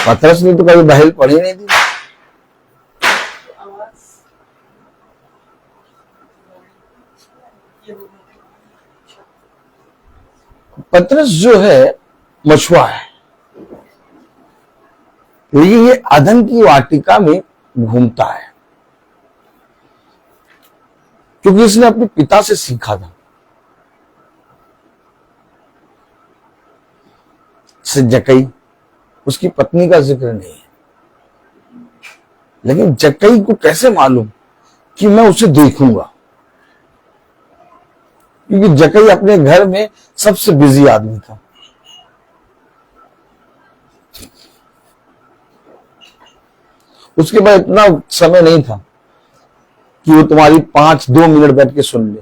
पतरस ने तो कभी बाइबल पढ़ी नहीं थी। पतरस जो है मछुआ है, लेकिन ये अदन की वाटिका में घूमता है क्योंकि इसने अपने पिता से सीखा था। जक्कई, उसकी पत्नी का जिक्र नहीं है, लेकिन जक्कई को कैसे मालूम कि मैं उसे देखूंगा? क्योंकि जक्कई अपने घर में सबसे बिजी आदमी था। उसके पास इतना समय नहीं था कि वो तुम्हारी 2 मिनट बैठ के सुन ले।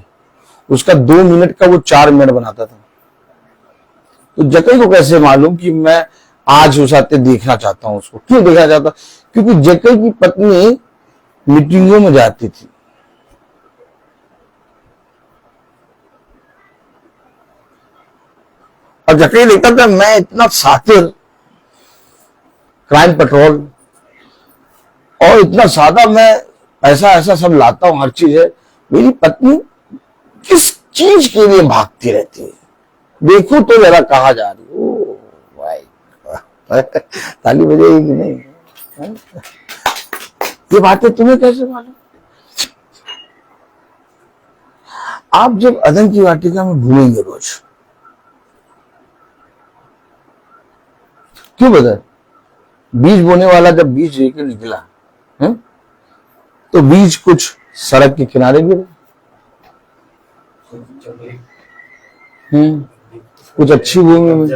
उसका 2 मिनट का वो 4 मिनट बनाता था। तो जक्कई को कैसे मालूम कि मैं आज उस आते देखना चाहता हूं उसको? क्यों देखना चाहता? क्योंकि जक्कई की पत्नी मीटिंगों में जाती थी। और जक्कई देखता था मैं इतना सातिर, क्राइम पेट्रोल और इतना सादा मैं ऐसा ऐसा सब लाता हूं, हर चीज है। मेरी पत्नी किस चीज के लिए भागती रहती है? देखो तो जरा कहा जा रही। ओ भाई ताली बजेगी कि नहीं? ये बातें तुम्हें कैसे मालूम? आप जब अदन की वाटिका में घूमेंगे रोज, क्यों बता? बीज बोने वाला जब बीज लेकर निकला है तो बीज कुछ सड़क के किनारे गिरे, कुछ अच्छी भूमि में,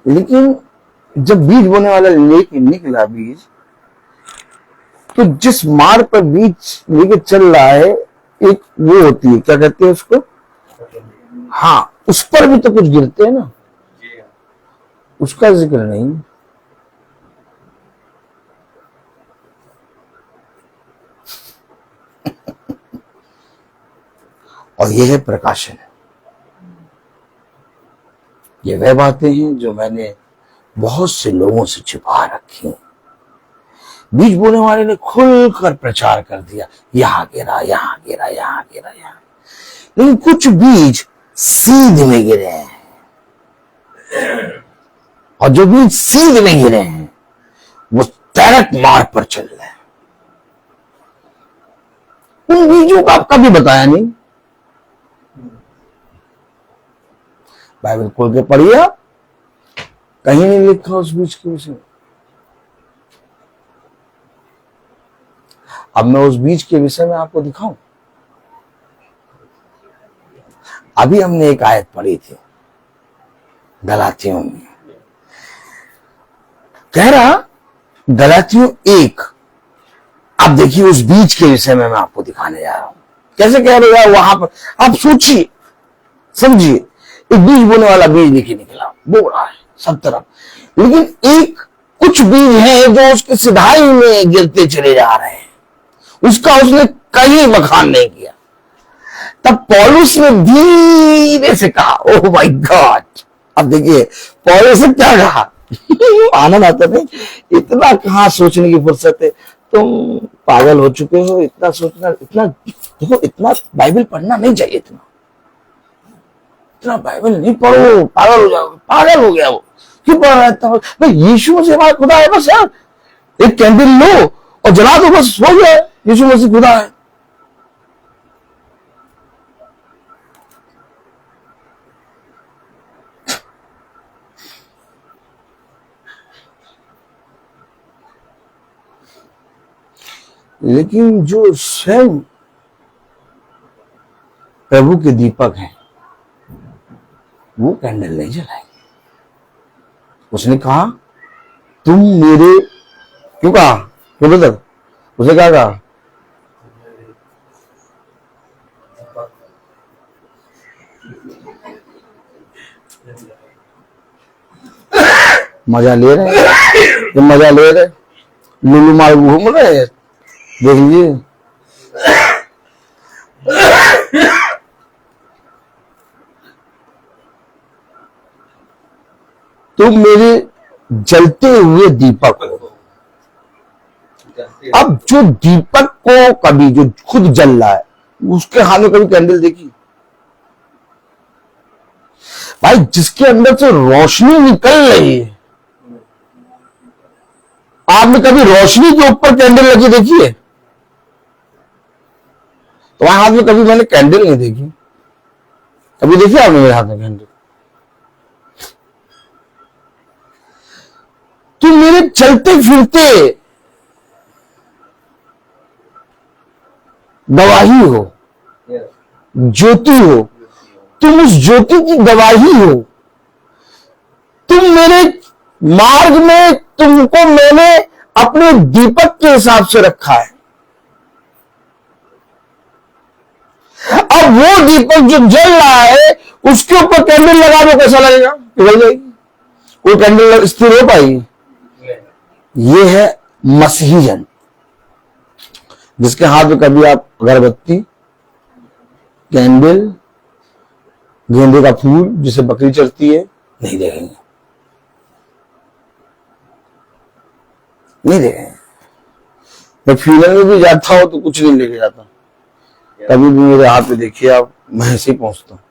लेकिन जब बीज बोने वाला लेके निकला बीज, तो जिस मार्ग पर बीज लेके चल रहा है एक वो होती है, क्या कहते हैं उसको? हाँ, उस पर भी तो कुछ गिरते हैं ना, उसका जिक्र नहीं। और यह है प्रकाशन। ये वह बातें हैं जो मैंने बहुत से लोगों से छिपा रखी। बीज बोने वाले ने खुलकर प्रचार कर दिया, यहां गिरा, यहां गिरा, यहां गिरा, यहां। लेकिन कुछ बीज सीध में गिरे हैं, और जो बीज सीध में गिरे हैं वो तैरक मार्ग पर चल रहे हैं। उन बीजों का कभी बताया नहीं। बाइबल खोल के पढ़िए, आप कहीं नहीं लिखा उस बीज के विषय में। अब मैं उस बीज के विषय में आपको दिखाऊं। अभी हमने एक आयत पढ़ी थी गलातियों में, कह रहा गलातियों 1। अब देखिए उस बीज के विषय में मैं आपको दिखाने जा रहा हूं। कैसे कह रहे हैं वहां पर? आप सोचिए, समझिए। एक बीज बोने वाला बीज लेके निकला, बो रहा है सब तरफ, लेकिन एक कुछ बीज हैं जो उसके सिधाई में गिरते चले जा रहे हैं। उसका उसने कहीं बखान नहीं किया। तब पौलुस ने धीरे से कहा, ओह माय गॉड। अब देखिए पौलुस ने क्या कहा। आनंद आता नहीं, इतना कहां सोचने की फुर्सत है, तुम पागल हो चुके हो। इतना सोचना, इतना देखो, इतना बाइबल पढ़ना नहीं चाहिए। इतना बाइबल नहीं पढ़ो, पागल हो जाओगे। पागल हो गया वो, क्यों पढ़ रहा है इतना? भाई यीशु मसीह हमारा खुदा है, बस यार एक कैंडल लो और जला दो, बस हो गया, यीशु मसीह खुदा है। लेकिन जो स्वयं प्रभु के दीपक हैं, वो कैंडल नहीं जलाएंगे। उसने कहा, तुम मेरे, क्यों कहा, क्यों बता, उसने क्या कहा? मजा ले रहे हैं, ये मजा ले रहे, लुलू माल घूम रहे हैं, देख लीजिए। तुम मेरे जलते हुए दीपक हो। अब जो दीपक को कभी, जो खुद जल रहा है, उसके हाथ में कभी कैंडल देखी? भाई जिसके अंदर से रोशनी निकल रही है, आपने कभी रोशनी के ऊपर कैंडल लगी देखी है? तुम्हारे हाथ में कभी मैंने कैंडल नहीं देखी। कभी देखी आपने मेरे हाथ में कैंडल? तुम मेरे चलते फिरते गवाही हो, ज्योति हो। तुम उस ज्योति की गवाही हो। तुम मेरे मार्ग में, तुमको मैंने अपने दीपक के हिसाब से रखा है। अब वो दीपक जो जल रहा है, उसके ऊपर कैंडल लगा दो, कैसा लगेगा? पिघल जाएगी। वो कैंडल स्थिर हो पाएगी? ये है मसीही जन, जिसके हाथ में कभी आप अगरबत्ती, कैंडल, गेंदे का फूल जिसे बकरी चढ़ती है, नहीं देखेंगे, नहीं देखेंगे। मैं फ्यूनल में भी जाता हूं तो कुछ नहीं लेके जाता। कभी भी मेरे हाथ में देखिए आप, मैं ऐसे ही पहुंचता हूं।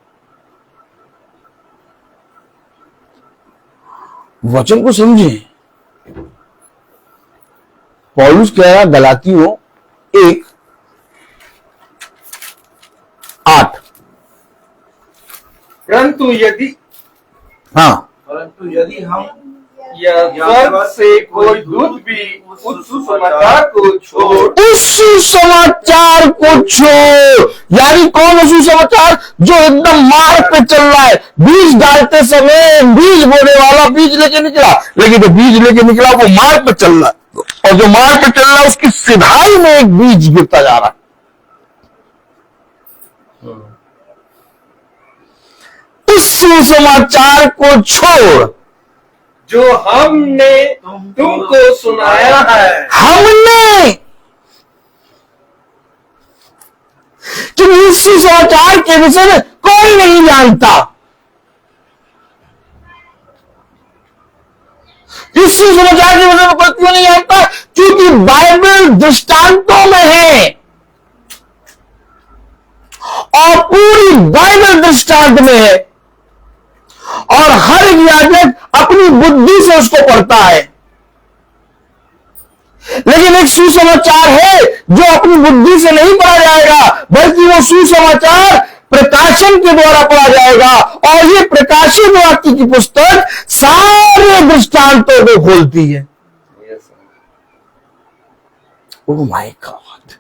वचन को समझे। पौलुस कह रहा गलातियों 1:8, परंतु यदि हम या स्वर्ग से कोई दूत भी उस सुसमाचार को छोड़, उस सुसमाचार को छोड़, यानी कौन है सुसमाचार? जो एकदम मार्ग पे चल रहा है। बीज डालते समय बीज बोने वाला बीज लेके निकला, लेकिन जो बीज लेके निकला वो मार्ग पे चल रहा है, और जो मार्ग पे चल रहा है उसकी सिधाई में एक बीज गिरता जा रहा है। इस सुसमाचार को छोड़ जो हमने तुमको सुनाया है, हमने, कि इस सुसमाचार के विषय में कोई नहीं जानता। इस सुसमाचार के विषय में कोई क्यों नहीं जानता? क्योंकि बाइबल दृष्टांतों में है, और पूरी बाइबल दृष्टांत में है, और हर याजक अपनी बुद्धि से उसको पढ़ता है। लेकिन एक सुसमाचार है जो अपनी बुद्धि से नहीं पढ़ा जाएगा, बल्कि वो सुसमाचार प्रकाशन के द्वारा पढ़ा जाएगा, और ये प्रकाशित वाक्य की पुस्तक सारे दृष्टांतों को खोलती है। ओह माय गॉड,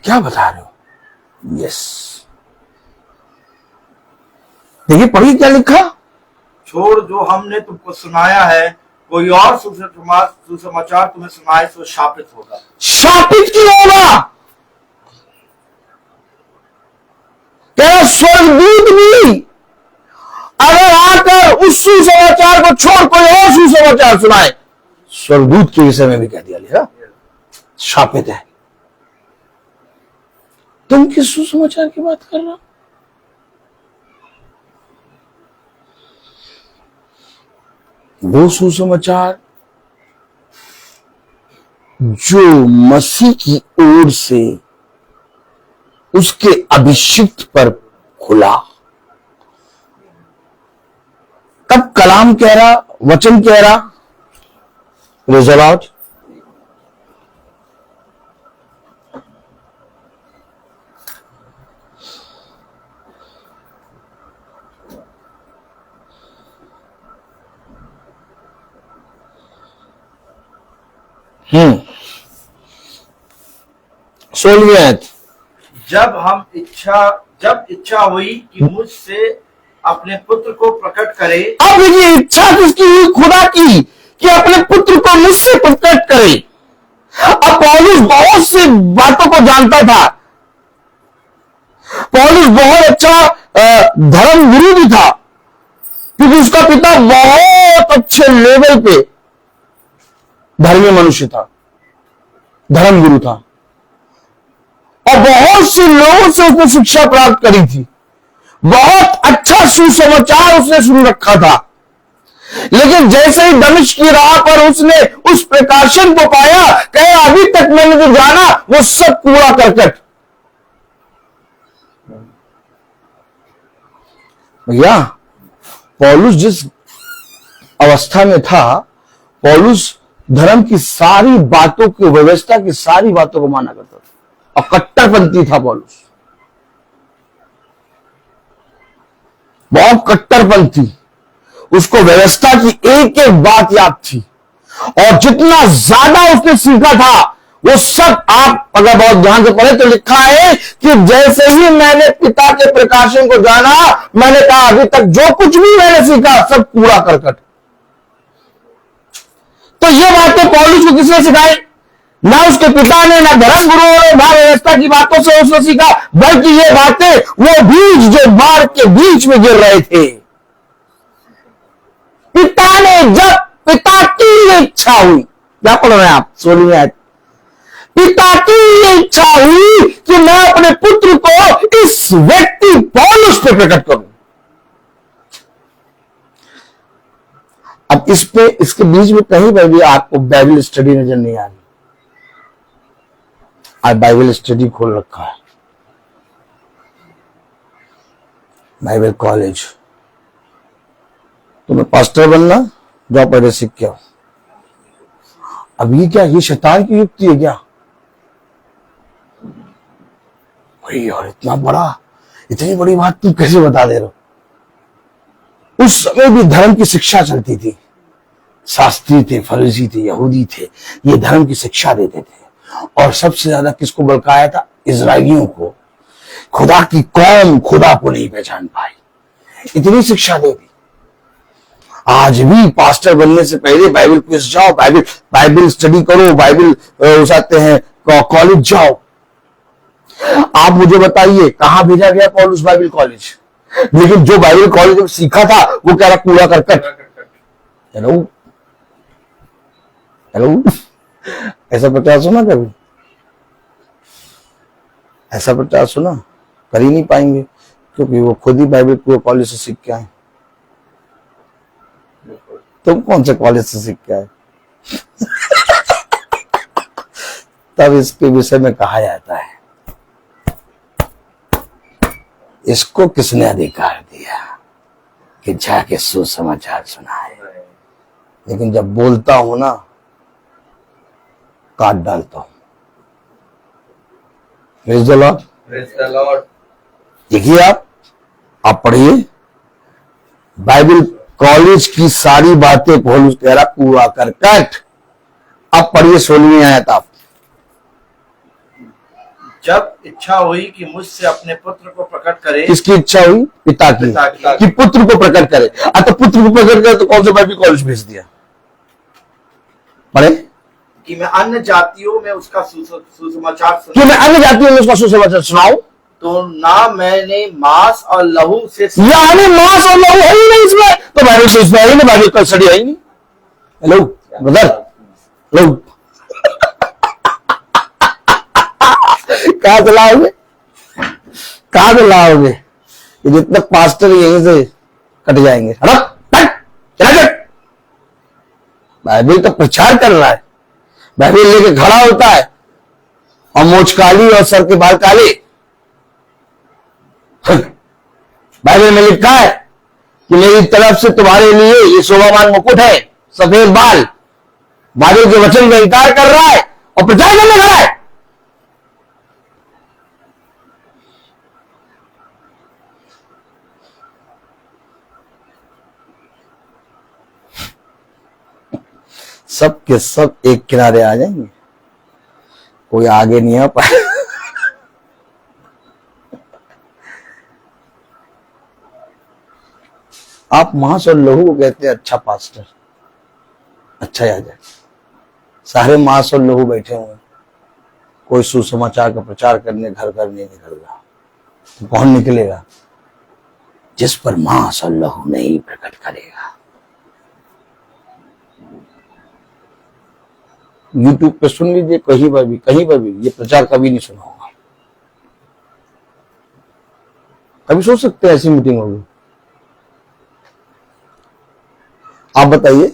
क्या बता रहे हो? यस, देखिए पढ़िए क्या लिखा। छोड़ जो हमने तुमको सुनाया है, कोई और सुसमाचार तुम्हें सुनाए तो शापित होगा। शापित क्यों होगा? क्या स्वर्गदूत भी अगर आकर उस सुसमाचार को छोड़ कोई और सुसमाचार सुनाए, स्वर्गदूत के विषय में भी कह दिया, शापित है। तुम किस सुसमाचार की बात कर रहे हो? वो सुसमाचार जो मसीह की ओर से उसके अभिषिक्त पर खुला। तब कलाम कह रहा, वचन कह रहा, प्रेज़ द लॉर्ड, सोलहवीं जब इच्छा हुई कि मुझसे अपने पुत्र को प्रकट करे। अब देखिए, इच्छा किसकी हुई? खुदा की, कि अपने पुत्र को मुझसे प्रकट करे। अब पौलुस बहुत सी बातों को जानता था। पौलुस बहुत अच्छा धर्म गुरु भी था, क्योंकि उसका पिता बहुत अच्छे लेवल पे धर्मीय मनुष्य था, धर्म गुरु था, और बहुत से लोगों से उसने शिक्षा प्राप्त करी थी। बहुत अच्छा सुसमाचार उसने सुन रखा था। लेकिन जैसे ही दमिश्क की राह पर उसने उस प्रकाशन को पाया, कहे अभी तक मैंने जो जाना वो सब कूड़ा करकट। भैया, पौलुस जिस अवस्था में था, पौलुस धर्म की सारी बातों की, व्यवस्था की सारी बातों को माना करता था और कट्टरपंथी था पौलुस, बहुत कट्टरपंथी। उसको व्यवस्था की एक एक बात याद थी, और जितना ज्यादा उसने सीखा था वो सब, आप अगर बहुत ध्यान से पढ़े तो लिखा है कि जैसे ही मैंने पिता के प्रकाशन को जाना, मैंने कहा अभी तक जो कुछ भी मैंने सीखा सब कूड़ा करकट। तो ये बातें पौलुस को किसने सिखाई? ना उसके पिता ने, ना धर्म गुरुओं ने, ना व्यवस्था की बातों से उसने सीखा, बल्कि ये बातें वो बीज जो मार्ग के बीच में गिर रहे थे। पिता ने, जब पिता की इच्छा हुई, क्या पढ़ रहे हैं आप? 16वीं आयत। पिता की इच्छा हुई कि मैं अपने पुत्र को इस व्यक्ति पौलुस पे प्रकट करूं। अब इस पे, इसके बीच में कहीं पर भी आपको बाइबल स्टडी नजर नहीं आ रही। आज बाइबल स्टडी खोल रखा है, बाइबल कॉलेज। तुम्हें पास्टर बनना, जाओ पहले सीख के आओ। अब ये क्या, ये शैतान की युक्ति है क्या? भाई यार, इतना बड़ा, इतनी बड़ी बात तुम कैसे बता दे रहे हो? उस समय भी धर्म की शिक्षा चलती थी। शास्त्री थे, फरीसी थे, यहूदी थे, ये धर्म की शिक्षा देते थे। और सबसे ज्यादा किसको बलकाया था? इजराइलियों को। खुदा की कौम खुदा को नहीं पहचान पाई, इतनी शिक्षा दे दी। आज भी पास्टर बनने से पहले बाइबल क्विज जाओ, बाइबल स्टडी करो, बाइबल उठाते हैं, कॉलेज जाओ। आप मुझे बताइए कहां भेजा गया पौलुस बाइबल कॉलेज? लेकिन जो बाइबल कॉलेज में सीखा था वो कह रहा कूड़ा करकट। हेलो हेलो, ऐसा प्रचार सुना कभी? ऐसा प्रचार सुना? कर ही नहीं पाएंगे, क्योंकि वो खुद ही बाइबल कॉलेज से सीख के आए। तुम कौन से कॉलेज से सीख के आए? तब इसके विषय में कहा जाता है, इसको किसने अधिकार दिया कि जाके सुसमाचार सुनाए? लेकिन जब बोलता हूं ना, काट डालता हूं। Praise the lord, praise the Lord. देखिए आप पढ़िए, बाइबल कॉलेज की सारी बातें पौलुस कह रहा कूड़ा करकट। अब पढ़िए 16वीं आयत आप। जब इच्छा हुई कि मुझसे अपने पुत्र को प्रकट करे। किसकी इच्छा हुई? पिता की, कि पुत्र को प्रकट करे। तो पुत्र को प्रकट करे तो कौन से बाइबल कॉलेज भेज दिया? पढ़े कि मैं अन्य जातियों में उसका सुसमाचार कि मैं अन्य जातियों में उसका सुसमाचार सुनाऊं। तो ना मैंने मांस और लहू से, यानी मांस और लहू है ही नहीं इसमें, तो बाइबल से इसमें है ही नहीं, बाइबल का स्टडी है ही नहीं। हेलो ब्रदर, हेलो, कहां चलाओगे? कहां से लाओगे? ये जितने पास्टर यहीं से कट जाएंगे। हट, हट, चला जा। बाइबल का प्रचार कर रहा है, बाइबल लेके खड़ा होता है और मोछ काली और सर के बाल काले। बाइबल में लिखा है कि मेरी तरफ से तुम्हारे लिए ये शोभामान मुकुट है, सफेद बाल। बाइबल के वचन का इनकार कर रहा है और प्रचार करने खड़ा है। सब के सब एक किनारे आ जाएंगे, कोई आगे नहीं आ पाए। आप मांस और लहू को कहते हैं अच्छा पास्टर, अच्छा याजक। सारे मांस और लहू बैठे हुए, कोई सुसमाचार का प्रचार करने घर घर नहीं निकल रहा। तो कौन निकलेगा? जिस पर मांस और लहू नहीं प्रकट करेगा। यूट्यूब पे सुन लीजिए, कहीं पर भी ये प्रचार कभी नहीं सुना होगा। कभी सोच सकते हैं ऐसी मीटिंग होगी? आप बताइए,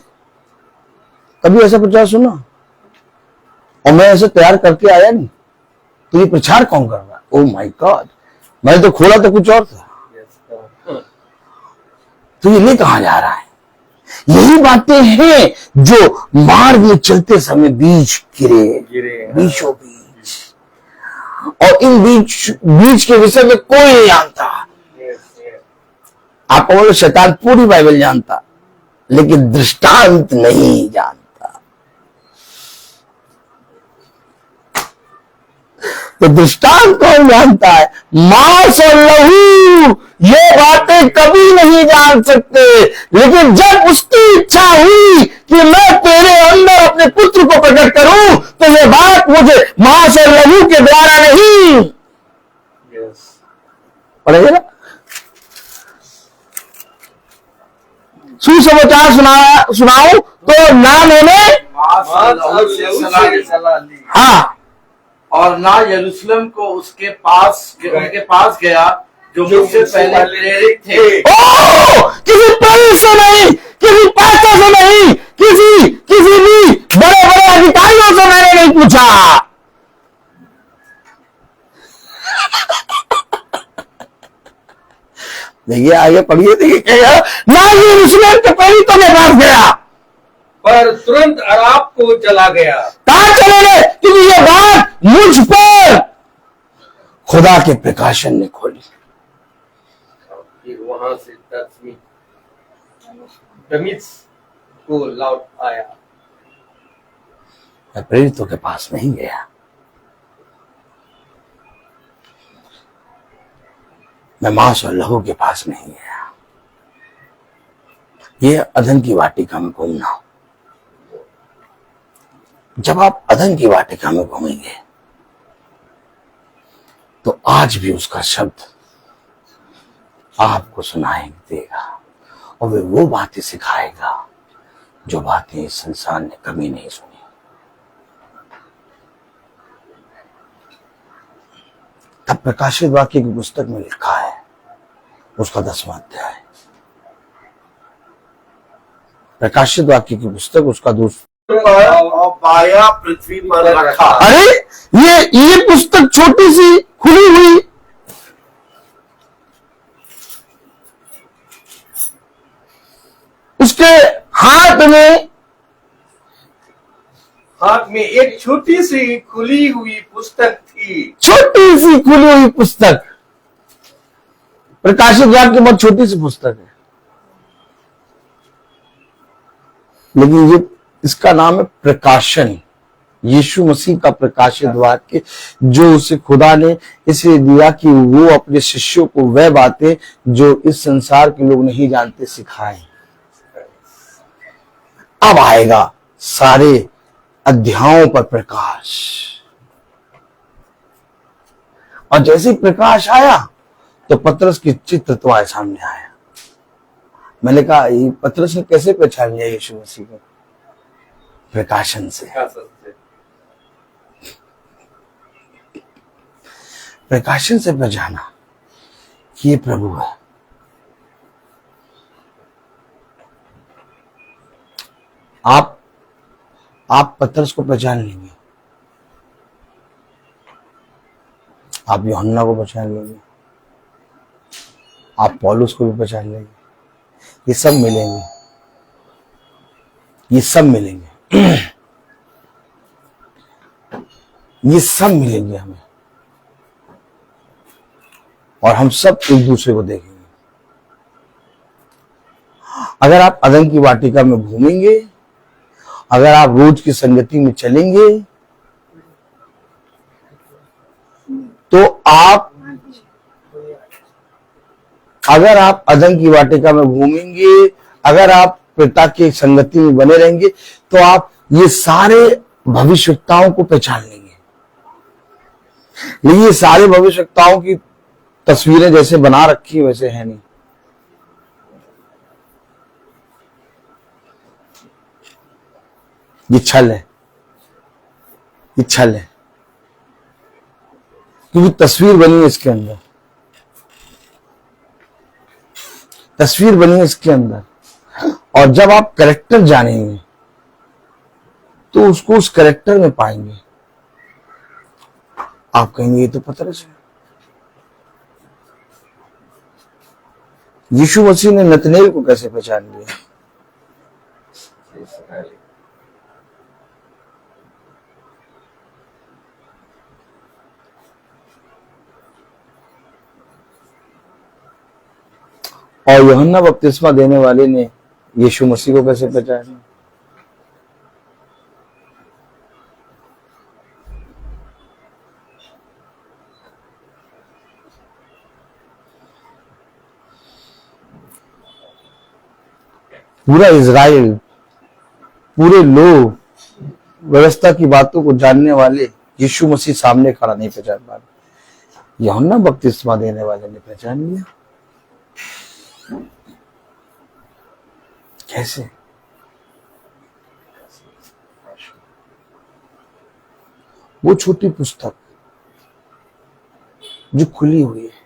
कभी ऐसा प्रचार सुना? और मैं ऐसे तैयार करके आया नहीं, तो ये प्रचार कौन कर रहा है? ओह माय गॉड, मैंने तो खोला तो कुछ और था। तो ये ले कहां जा रहा है? यही बातें हैं जो मार्ग में चलते समय बीज गिरे बीचों बीच, और इन बीज के विषय में कोई नहीं जानता। आप बोलो शैतान पूरी बाइबल जानता, लेकिन दृष्टांत नहीं जानता। तो दृष्टांत कौन जानता है? मांस और लहू ये बातें कभी नहीं जान सकते। लेकिन जब उसकी इच्छा हुई कि मैं तेरे अंदर अपने पुत्र को प्रकट करूं, तो ये बात मुझे मांस और लहू के द्वारा नहीं पढ़ेगा ना। सुसमाचार सुनाऊं तो ना मैंने हाँ, और ना यरूशलेम को उनके पास गया जो मुझसे पहले प्रेरित थे। किसी प्रेरित से नहीं, किसी पास्टर से नहीं, किसी भी बड़े बड़े अधिकारियों से मैंने नहीं पूछा। देखिए आगे पढ़िए, देखिए क्या ना यरूशलेम के प्रेरितों के पास गया, पर तुरंत अराब को चला गया। कहां चले गए? क्योंकि ये बात मुझ पर खुदा के प्रकाशन ने खोली। फिर वहां से दमिश्क को लौट आया। मैं प्रेरितों के पास नहीं गया, मैं मांस और लहू के पास नहीं गया। ये अधन की वाटिका में घूमना। जब आप अधन की वाटिका में घूमेंगे तो आज भी उसका शब्द आपको सुनाई देगा, और वो बातें सिखाएगा जो बातें इस संसार ने कभी नहीं सुनी। तब प्रकाशित वाक्य की पुस्तक में लिखा है, उसका 10वां अध्याय, प्रकाशित वाक्य की पुस्तक उसका और पाया पृथ्वी पर रखा। अरे ये पुस्तक छोटी सी खुली हुई, उसके हाथ में एक छोटी सी खुली हुई पुस्तक थी। छोटी सी खुली हुई पुस्तक। प्रकाशित वाक्य बहुत छोटी सी पुस्तक है, लेकिन ये इसका नाम है प्रकाशन। यीशु मसीह का प्रकाशित वाक्य, जो उसे खुदा ने इसलिए दिया कि वो अपने शिष्यों को वह बातें जो इस संसार के लोग नहीं जानते सिखाएं। अब आएगा सारे अध्यायों पर प्रकाश, और जैसे ही प्रकाश आया तो पतरस की चित्र तुम्हारे सामने आया। मैंने कहा ये पतरस ने कैसे पहचान लिया यीशु मसीह को? प्रकाशन से। प्रकाशन से पहचाना। कि ये प्रभु है। आप पतरस को पहचान लेंगे, आप यूहन्ना को पहचान लेंगे, आप पौलुस को भी पहचान लेंगे। ये सब मिलेंगे, ये सब मिलेंगे, ये सब मिलेंगे हमें, और हम सब एक दूसरे को देखेंगे। अगर आप अदन की वाटिका में घूमेंगे, अगर आप रोज की संगति में चलेंगे, तो अगर आप अदन की वाटिका में घूमेंगे, अगर आप पिता की संगति में बने रहेंगे, तो आप ये सारे भविष्यवक्ताओं को पहचान लेंगे। लेकिन ये सारे भविष्यवक्ताओं की तस्वीरें जैसे बना रखी है वैसे है नहीं। ये छल है, ये छल है, क्योंकि तस्वीर बनी है इसके अंदर, तस्वीर बनी है इसके अंदर। और जब आप कैरेक्टर जानेंगे तो उसको उस कैरेक्टर में पाएंगे। आप कहेंगे ये तो पतरस है। यीशु मसीह ने नतनेल को कैसे पहचान लिया? और यूहन्ना बपतिस्मा देने वाले ने यीशु मसीह को कैसे पहचाना? पूरा इजराइल, पूरे लोग, व्यवस्था की बातों को जानने वाले यीशु मसीह सामने खड़ा नहीं पहचान पा रहे। यूहन्ना बपतिस्मा देने वाले ने पहचान लिया। कैसे? वो छोटी पुस्तक जो खुली हुई है,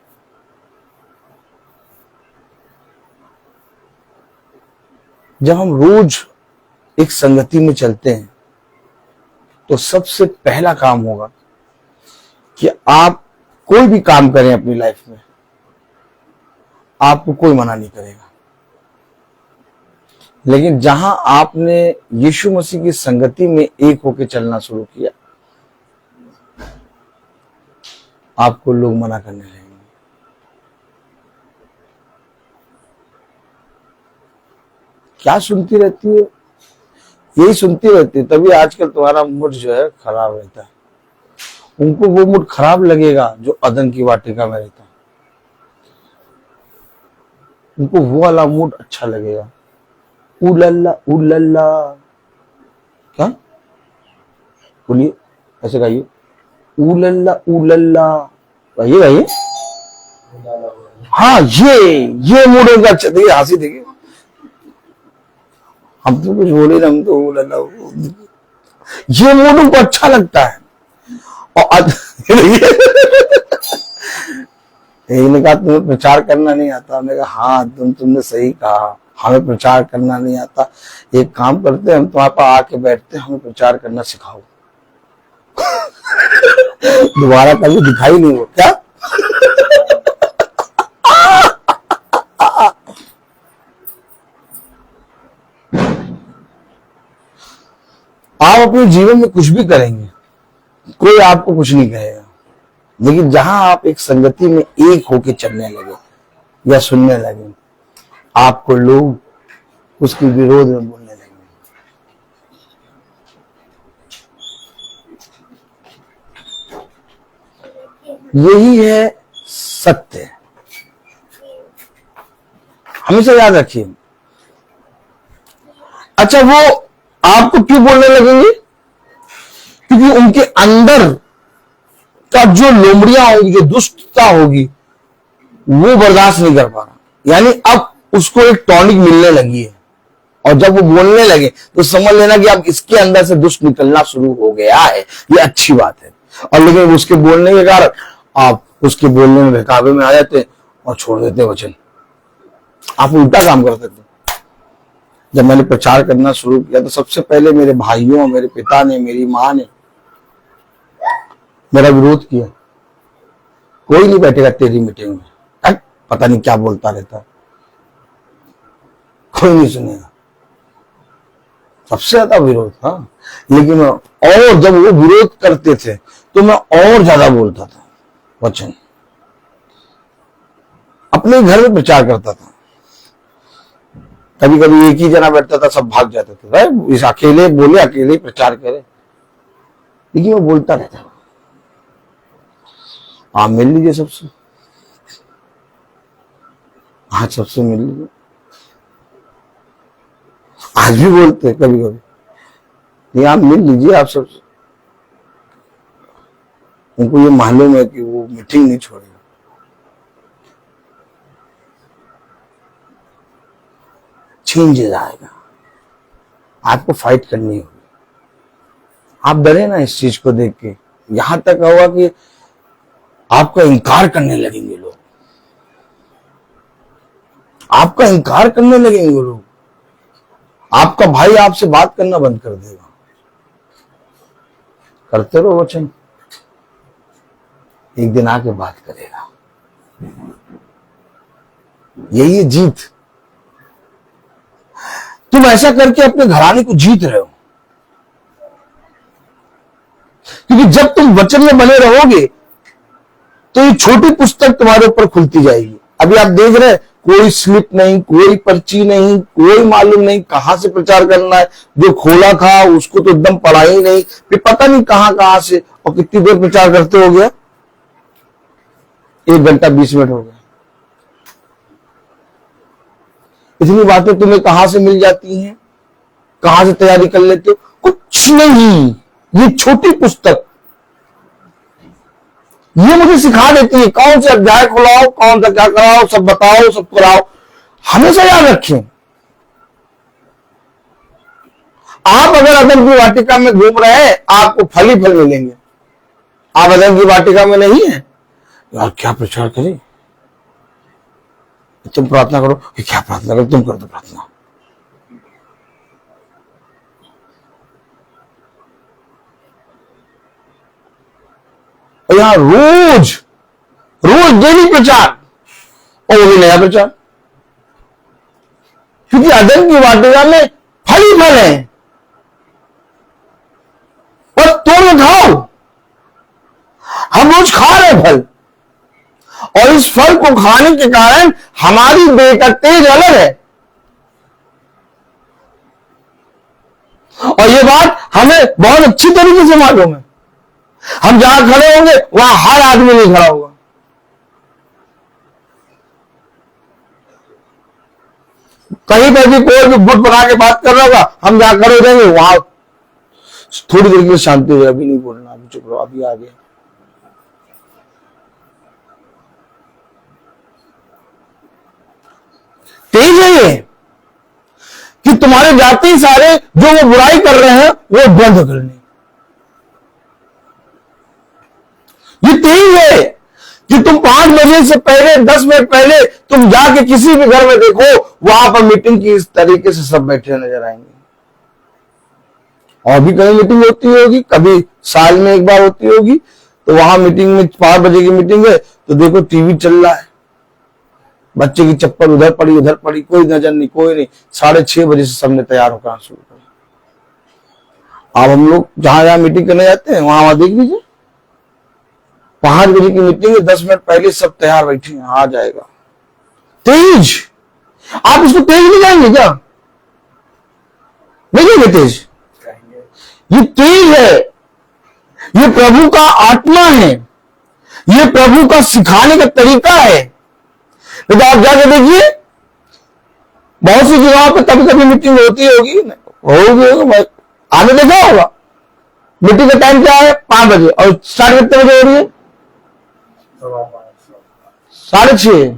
जब हम रोज एक संगति में चलते हैं तो सबसे पहला काम होगा कि आप कोई भी काम करें अपनी लाइफ में, आपको कोई मना नहीं करेगा। लेकिन जहां आपने यीशु मसीह की संगति में एक होकर चलना शुरू किया, आपको लोग मना करने लगेंगे। क्या सुनती रहती है? यही सुनती रहती है। तभी आजकल तुम्हारा मूड जो है खराब रहता है। उनको वो मूड खराब लगेगा जो अदन की वाटिका में रहता है। उनको वो वाला मूड अच्छा लगेगा। उलल्ला उलल्ला, क्या बोलिए? ऐसे गाइए, उलल्ला उलल्ला, गाइए गाइए। हाँ, ये मूड उनका अच्छा। देखिए हंसी, देखिए हम तो कुछ बोले ना, हम तो उलल्ला, ये मूड उनको अच्छा लगता है। और ने कहा तुम्हें प्रचार करना नहीं आता। हमने कहा हाँ, तुमने सही कहा, हमें प्रचार करना नहीं आता। एक काम करते हैं, हम तुम्हारे पास आके बैठते हैं, हमें प्रचार करना सिखाओ। दोबारा कभी दिखाई नहीं हो क्या? आप अपने जीवन में कुछ भी करेंगे, कोई आपको कुछ नहीं कहेगा। लेकिन जहां आप एक संगति में एक होके चलने लगे या सुनने लगे, आपको लोग उसके विरोध में बोलने लगेंगे। यही है सत्य। हमेशा याद रखिए। अच्छा, वो आपको क्यों बोलने लगेंगे? क्योंकि उनके अंदर का जो लोमड़ियां होगी, जो दुष्टता होगी, वो बर्दाश्त नहीं कर पा रहा। यानी अब उसको एक टॉनिक मिलने लगी है, और जब वो बोलने लगे तो समझ लेना कि अब इसके अंदर से दुष्ट निकलना शुरू हो गया है। ये अच्छी बात है। और लेकिन उसके बोलने के कारण आप उसके बोलने में बहकावे में आ जाते हैं और छोड़ देते वचन। आप उल्टा काम करते थे। जब मैंने प्रचार करना शुरू किया तो सबसे पहले मेरे भाइयों, मेरे पिता ने, मेरी माँ ने मेरा विरोध किया। कोई नहीं बैठेगा तेरी मीटिंग में, पता नहीं क्या बोलता रहता, कोई नहीं सुनेगा। सबसे ज्यादा विरोध। हाँ, लेकिन और जब वो विरोध करते थे तो मैं और ज्यादा बोलता था वचन, अपने घर में प्रचार करता था। कभी कभी एक ही जना बैठता था, सब भाग जाते थे, भाई इस अकेले बोले, अकेले प्रचार करे, लेकिन वो बोलता रहता। आप मिल लीजिए सबसे, आज सबसे मिल लीजिए। आज भी बोलते हैं कभी कभी, नहीं आप मिल लीजिए आप सबसे। उनको ये मालूम है कि वो मीटिंग नहीं छोड़ेगा। चेंजेस आएगा, आपको फाइट करनी होगी। आप डरे ना इस चीज को देख के। यहां तक होगा कि आपका इनकार करने लगेंगे लोग, आपका इनकार करने लगेंगे लोग। आपका भाई आपसे बात करना बंद कर देगा। करते रहो वचन, एक दिन आके बात करेगा। यही है जीत। तुम ऐसा करके अपने घराने को जीत रहे हो, क्योंकि जब तुम वचन में बने रहोगे तो ये छोटी पुस्तक तुम्हारे ऊपर खुलती जाएगी। अभी आप देख रहे हैं, कोई स्लिप नहीं, कोई पर्ची नहीं, कोई मालूम नहीं कहां से प्रचार करना है। जो खोला था उसको तो एकदम पढ़ा ही नहीं, फिर पता नहीं कहां से, और कितनी देर प्रचार करते हो गया, 1 घंटा 20 मिनट हो गया। इतनी बातें तुम्हें कहां से मिल जाती हैं, कहां से तैयारी कर लेते हो? कुछ नहीं। ये छोटी पुस्तक ये मुझे सिखा देती है कौन से अध्याय खुलाओ, कौन सा क्या कराओ, सब बताओ, सब कराओ। हमेशा याद रखें, आप अगर अदन की वाटिका में घूम रहे हैं, आपको फल ही फल मिलेंगे। आप अदन की वाटिका में नहीं है, यार क्या प्रचार करें, तुम प्रार्थना करो, क्या प्रार्थना करो, तुम कर दो प्रार्थना। और यहां रोज रोज डेली प्रचार, और वो भी नया प्रचार, क्योंकि अदन की वाटिका में फल ही फल है। और तोड़ खाओ, हम रोज खा रहे फल, और इस फल को खाने के कारण हमारी देह का तेज अलग है। और ये बात हमें बहुत अच्छी तरीके से मालूम है। हम जहां खड़े होंगे वहां हर आदमी नहीं खड़ा होगा। कहीं पर भी कोई भी गुट बना के बात कर रहा होगा, हम जहां खड़े रहेंगे वहां थोड़ी देर के लिए शांति हो, अभी नहीं बोलना, अभी चुप रहो, अभी आ गया। तेज है ये कि तुम्हारे जाति सारे जो वो बुराई कर रहे हैं वो बंद करने। ये तेज है कि तुम 5 बजे से पहले, 10 मिनट पहले तुम जाके किसी भी घर में देखो, वहां पर मीटिंग की इस तरीके से सब बैठे नजर आएंगे। और भी कहीं मीटिंग होती होगी, कभी साल में एक बार होती होगी, तो वहां मीटिंग में 5 बजे की मीटिंग है तो देखो टीवी चल रहा है, बच्चे की चप्पल उधर पड़ी उधर पड़ी, कोई नजर नहीं, कोई नहीं। 6:30 बजे से सबने तैयार होकर आना शुरू कर। अब हम लोग जहां जहां मीटिंग करने जाते हैं वहां देख लीजिए, 5 बजे की मीटिंग है, 10 मिनट पहले सब तैयार बैठे हैं, आ जाएगा। तेज, आप इसको तेज नहीं जाएंगे क्या? नहीं जाएंगे तेज? ये तेज है, ये प्रभु का आत्मा है, ये प्रभु का सिखाने का तरीका है। तो आप जाके देखिए, बहुत सी जगहों पे कभी कभी मीटिंग होती होगी, आपने देखा होगा मीटिंग का टाइम क्या है, 5 बजे, और स्टार्ट कितने बजे हो रही है? 6:30।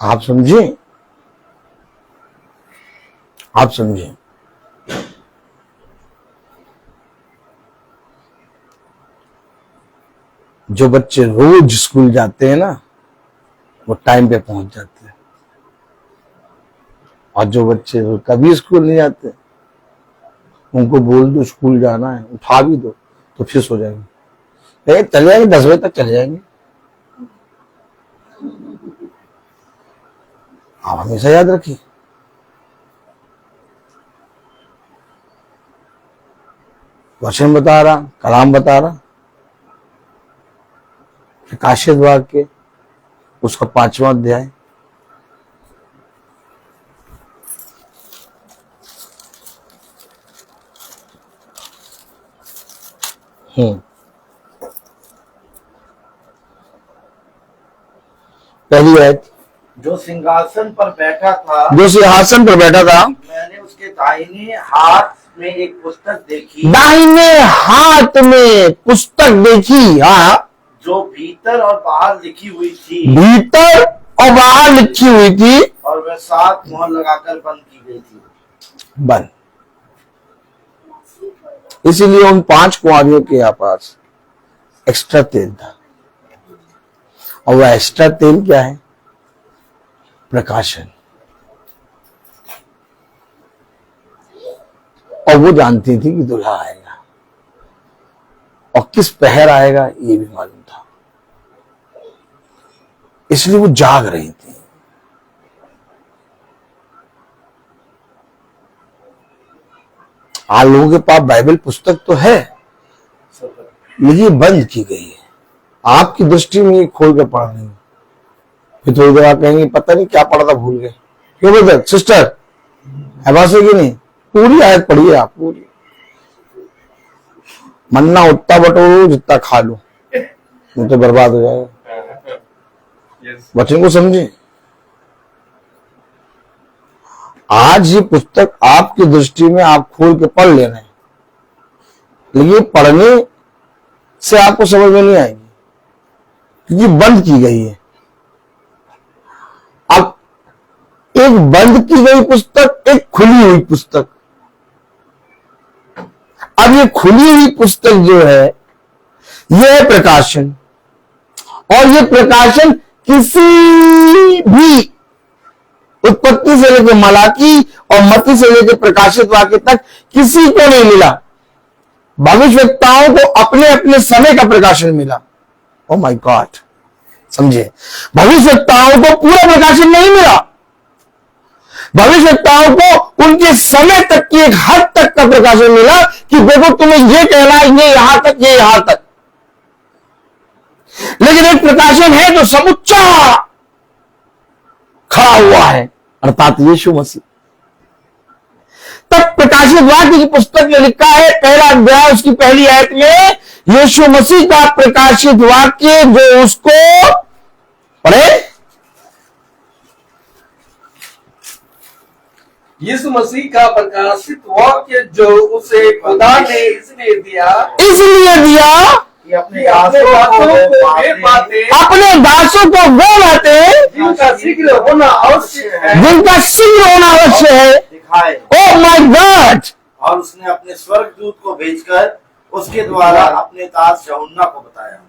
आप समझे, आप समझे। जो बच्चे रोज स्कूल जाते हैं ना, वो टाइम पे पहुंच जाते हैं, और जो बच्चे कभी स्कूल नहीं जाते, उनको बोल दो स्कूल जाना है, उठा भी दो तो फिर सो जाएंगे। चले जाएंगे 10 बजे तक चले जाएंगे। आप हमेशा याद रखिए, वचन बता रहा, कलाम बता रहा, प्रकाशित वाक्य उसका 5वां अध्याय, पहली आयत। जो सिंहासन पर बैठा था, जो सिंहासन पर बैठा था, मैंने उसके दाहिने हाथ में एक पुस्तक देखी, दाहिने हाथ में पुस्तक देखी। हाँ, जो भीतर और बाहर लिखी हुई थी, भीतर और बाहर लिखी हुई थी, और वह 7 मुहर लगाकर बंद की गई थी। बंद। इसीलिए उन 5 कुंवारियों के यहाँ पास एक्स्ट्रा तेल था, और वह एक्स्ट्रा तेल क्या है? प्रकाशन। और वो जानती थी कि दूल्हा आएगा, और किस पहर आएगा ये भी मालूम था, इसलिए वो जाग रही थी। आप लोगों के पास बाइबल पुस्तक तो है, लेकिन बंद की गई है। आपकी दृष्टि में ये खोल के पढ़ रही, फिर थोड़ी देर आप कहेंगे पता नहीं क्या पढ़ा था, भूल गए। क्यों ब्रदर सिस्टर, है बात है कि नहीं? पूरी आयत पढ़िए आप, पूरी। मन्ना उतना बटोरो जितना खा लो, नहीं तो बर्बाद हो जाएगा। वचन को समझे। आज ये पुस्तक आपकी दृष्टि में आप खोल के पढ़ ले रहे हैं, लेकिन पढ़ने से आपको समझ में नहीं आएगी, क्योंकि बंद की गई है। अब एक बंद की गई पुस्तक, एक खुली हुई पुस्तक। अब ये खुली हुई पुस्तक जो है, यह है प्रकाशन, और ये प्रकाशन किसी भी उत्पत्ति से लेकर मलाकी और मत्ती से लेकर प्रकाशित वाक्य तक किसी को नहीं मिला। भविष्यवक्ताओं को अपने अपने समय का प्रकाशन मिला। ओ माय गॉड, समझे? भविष्यवक्ताओं को पूरा प्रकाशन नहीं मिला, भविष्यवक्ताओं को उनके समय तक की एक हद तक का प्रकाशन मिला कि देखो तुम्हें ये कहना है, ये यहां तक, ये यहां तक। लेकिन एक प्रकाशन है जो समुच्चा खड़ा हुआ है, अर्थात यीशु मसीह। तब प्रकाशित वाक्य की पुस्तक में लिखा है, पहला अध्याय उसकी पहली आयत में, यीशु मसीह का प्रकाशित वाक्य जो उसको पढ़े, यीशु मसीह का प्रकाशित वाक्य जो उसे खुदा ने इसलिए दिया कि अपने दासों को वे बातें अपने दासों को वो बातें जिनका शीघ्र होना आवश्यक है, जिनका शीघ्र होना अवश्य है दिखाए। Oh my God. और उसने अपने स्वर्गदूत को भेजकर उसके द्वारा अपने दास यूहन्ना को बताया।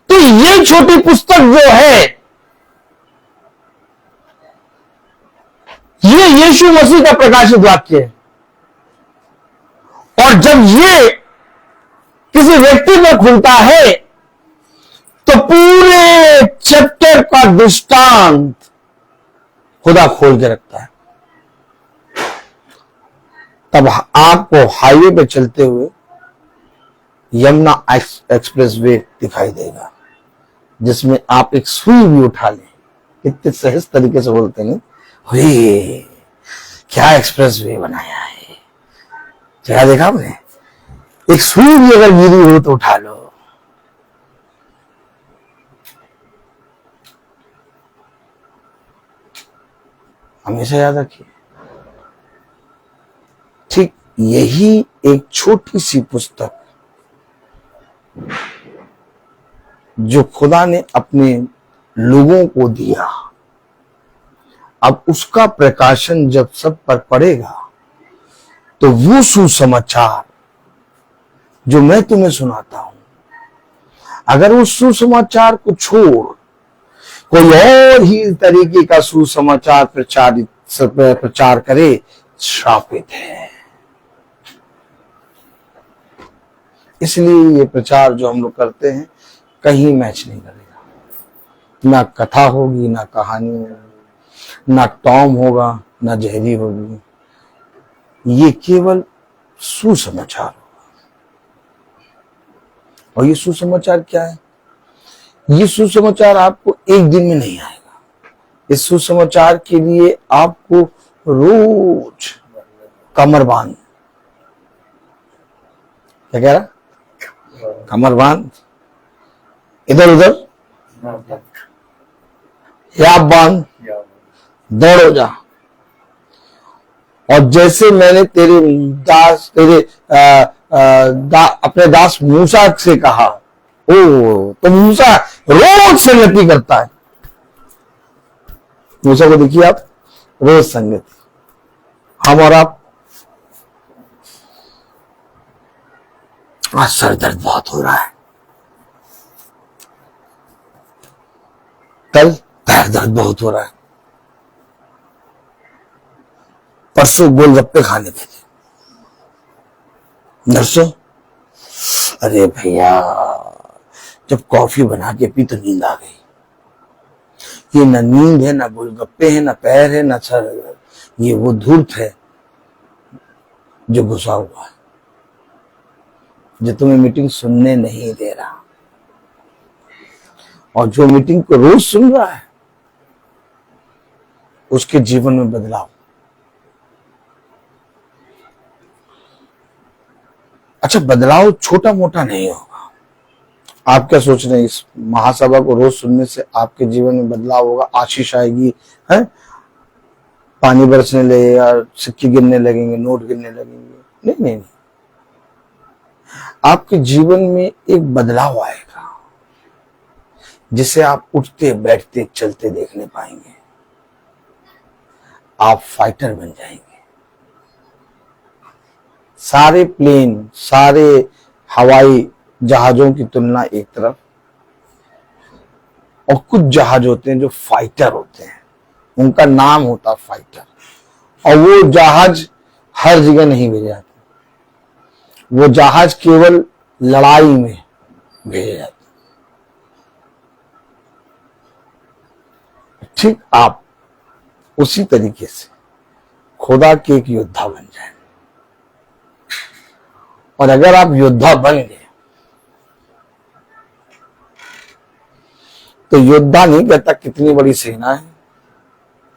तो ये छोटी पुस्तक जो है, ये यीशु मसीह का प्रकाशित वाक्य है, और जब ये किसी व्यक्ति में खुलता है तो पूरे चैप्टर का दृष्टांत खुदा खोल के रखता है। तब आपको हाईवे पे चलते हुए यमुना एक्सप्रेस वे दिखाई देगा, जिसमें आप एक सुई भी उठा लें। कितने सहज तरीके से बोलते नहीं, हे क्या एक्सप्रेस वे बनाया है, जगह देखा आपने? एक सुई भी अगर गिरी हो तो उठा लो। हमेशा याद रखिए। ठीक यही एक छोटी सी पुस्तक जो खुदा ने अपने लोगों को दिया, अब उसका प्रकाशन जब सब पर पड़ेगा तो वो सुसमाचार जो मैं तुम्हें सुनाता हूं, अगर उस सुसमाचार को छोड़ कोई और ही तरीके का सुसमाचार प्रचार करे, श्रापित है। इसलिए ये प्रचार जो हम लोग करते हैं कहीं मैच नहीं करेगा। ना कथा होगी, ना कहानी होगी, ना टॉम होगा, ना जहरी होगी। ये केवल सुसमाचार होगा। और ये सुसमाचार क्या है? ये सुसमाचार आपको एक दिन में नहीं आएगा। इस सुसमाचार के लिए आपको रोज कमर बांध, क्या कह रहा, कमर बांध, इधर उधर या बांध, दौड़ो जा। और जैसे मैंने अपने दास मूसा से कहा, तो मूसा रोज संगति करता है। मूसा को देखिए आप, रोज संगति। हम और आप, आज सर दर्द बहुत हो रहा है, कल पैर दर्द बहुत हो रहा है, परसों गोलगप्पे खाने थे, नर्सों अरे भैया जब कॉफी बना के पी तो नींद आ गई। ये ना नींद है, ना गोलगप्पे है, ना पैर है, ना सर, ये वो धूर्त है जो घुसा हुआ है, जो तुम्हें मीटिंग सुनने नहीं दे रहा। और जो मीटिंग को रोज सुन रहा है उसके जीवन में बदलाव। अच्छा, बदलाव छोटा मोटा नहीं होगा। आप क्या सोच रहे हैं, इस महासभा को रोज सुनने से आपके जीवन में बदलाव होगा, आशीष आएगी, है, पानी बरसने लगेगा, सिक्के गिरने लगेंगे, नोट गिरने लगेंगे? नहीं नहीं नहीं, आपके जीवन में एक बदलाव आएगा जिसे आप उठते बैठते चलते देखने पाएंगे। आप फाइटर बन जाएंगे। सारे प्लेन, सारे हवाई जहाजों की तुलना एक तरफ, और कुछ जहाज होते हैं जो फाइटर होते हैं, उनका नाम होता फाइटर, और वो जहाज हर जगह नहीं भेजे जाते, वो जहाज केवल लड़ाई में भेजे जाते। ठीक आप उसी तरीके से खुदा के एक योद्धा बन जाए। और अगर आप योद्धा बन गए तो योद्धा नहीं कहता कितनी बड़ी सेना है,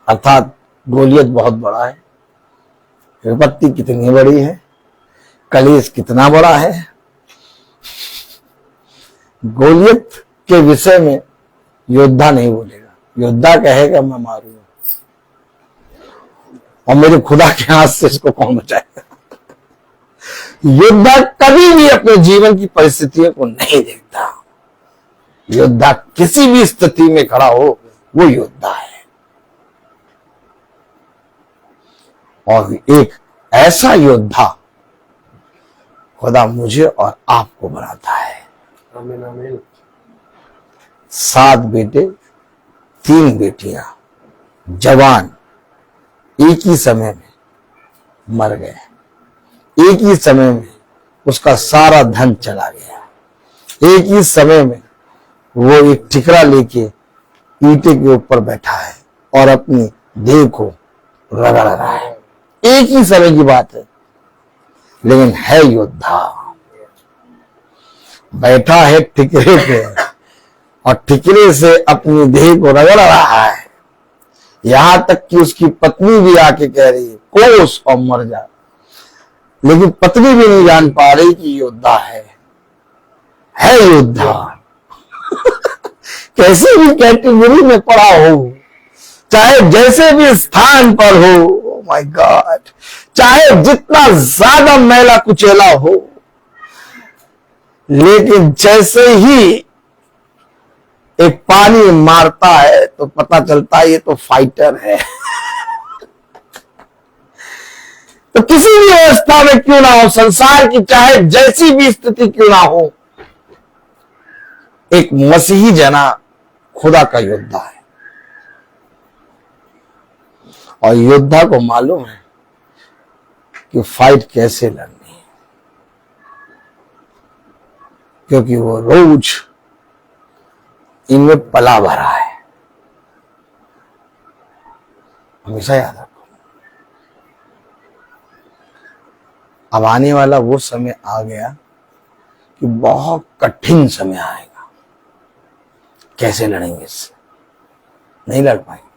अर्थात गोलियत बहुत बड़ा है, विपत्ति कितनी बड़ी है, कलेश कितना बड़ा है। गोलियत के विषय में योद्धा नहीं बोलेगा। योद्धा कहेगा मैं मारूंगा, और मेरे खुदा के हाथ से इसको कौन बचाएगा। योद्धा कभी भी अपने जीवन की परिस्थितियों को नहीं देखता। योद्धा किसी भी स्थिति में खड़ा हो, वो योद्धा है। और एक ऐसा योद्धा खुदा मुझे और आपको बनाता है। आमीन आमीन। 7 बेटे 3 बेटियां, जवान, एक ही समय में मर गए। एक ही समय में उसका सारा धन चला गया। एक ही समय में वो एक ठिकरा लेके ईंटे के ऊपर बैठा है और अपनी देह को रगड़ रहा है। एक ही समय की बात है, लेकिन है योद्धा। बैठा है ठिकरे पे और ठिकरे से अपनी देह को रगड़ रहा है। यहां तक कि उसकी पत्नी भी आके कह रही है कोस और मर जा, लेकिन पत्नी भी नहीं जान पा रही कि योद्धा है योद्धा। कैसे भी कैटेगरी में पड़ा हो, चाहे जैसे भी स्थान पर हो, माय गॉड, चाहे जितना ज्यादा मैला कुचेला हो, लेकिन जैसे ही एक पानी मारता है तो पता चलता है ये तो फाइटर है। तो किसी भी अवस्था में क्यों ना हो, संसार की चाहे जैसी भी स्थिति क्यों ना हो, एक मसीही जना खुदा का योद्धा है। और योद्धा को मालूम है कि फाइट कैसे लड़नी है, क्योंकि वो रोज इनमें पला भरा है। हमेशा याद रखो, अब आने वाला वो समय आ गया कि बहुत कठिन समय आएगा। कैसे लड़ेंगे इससे? नहीं लड़ पाएंगे।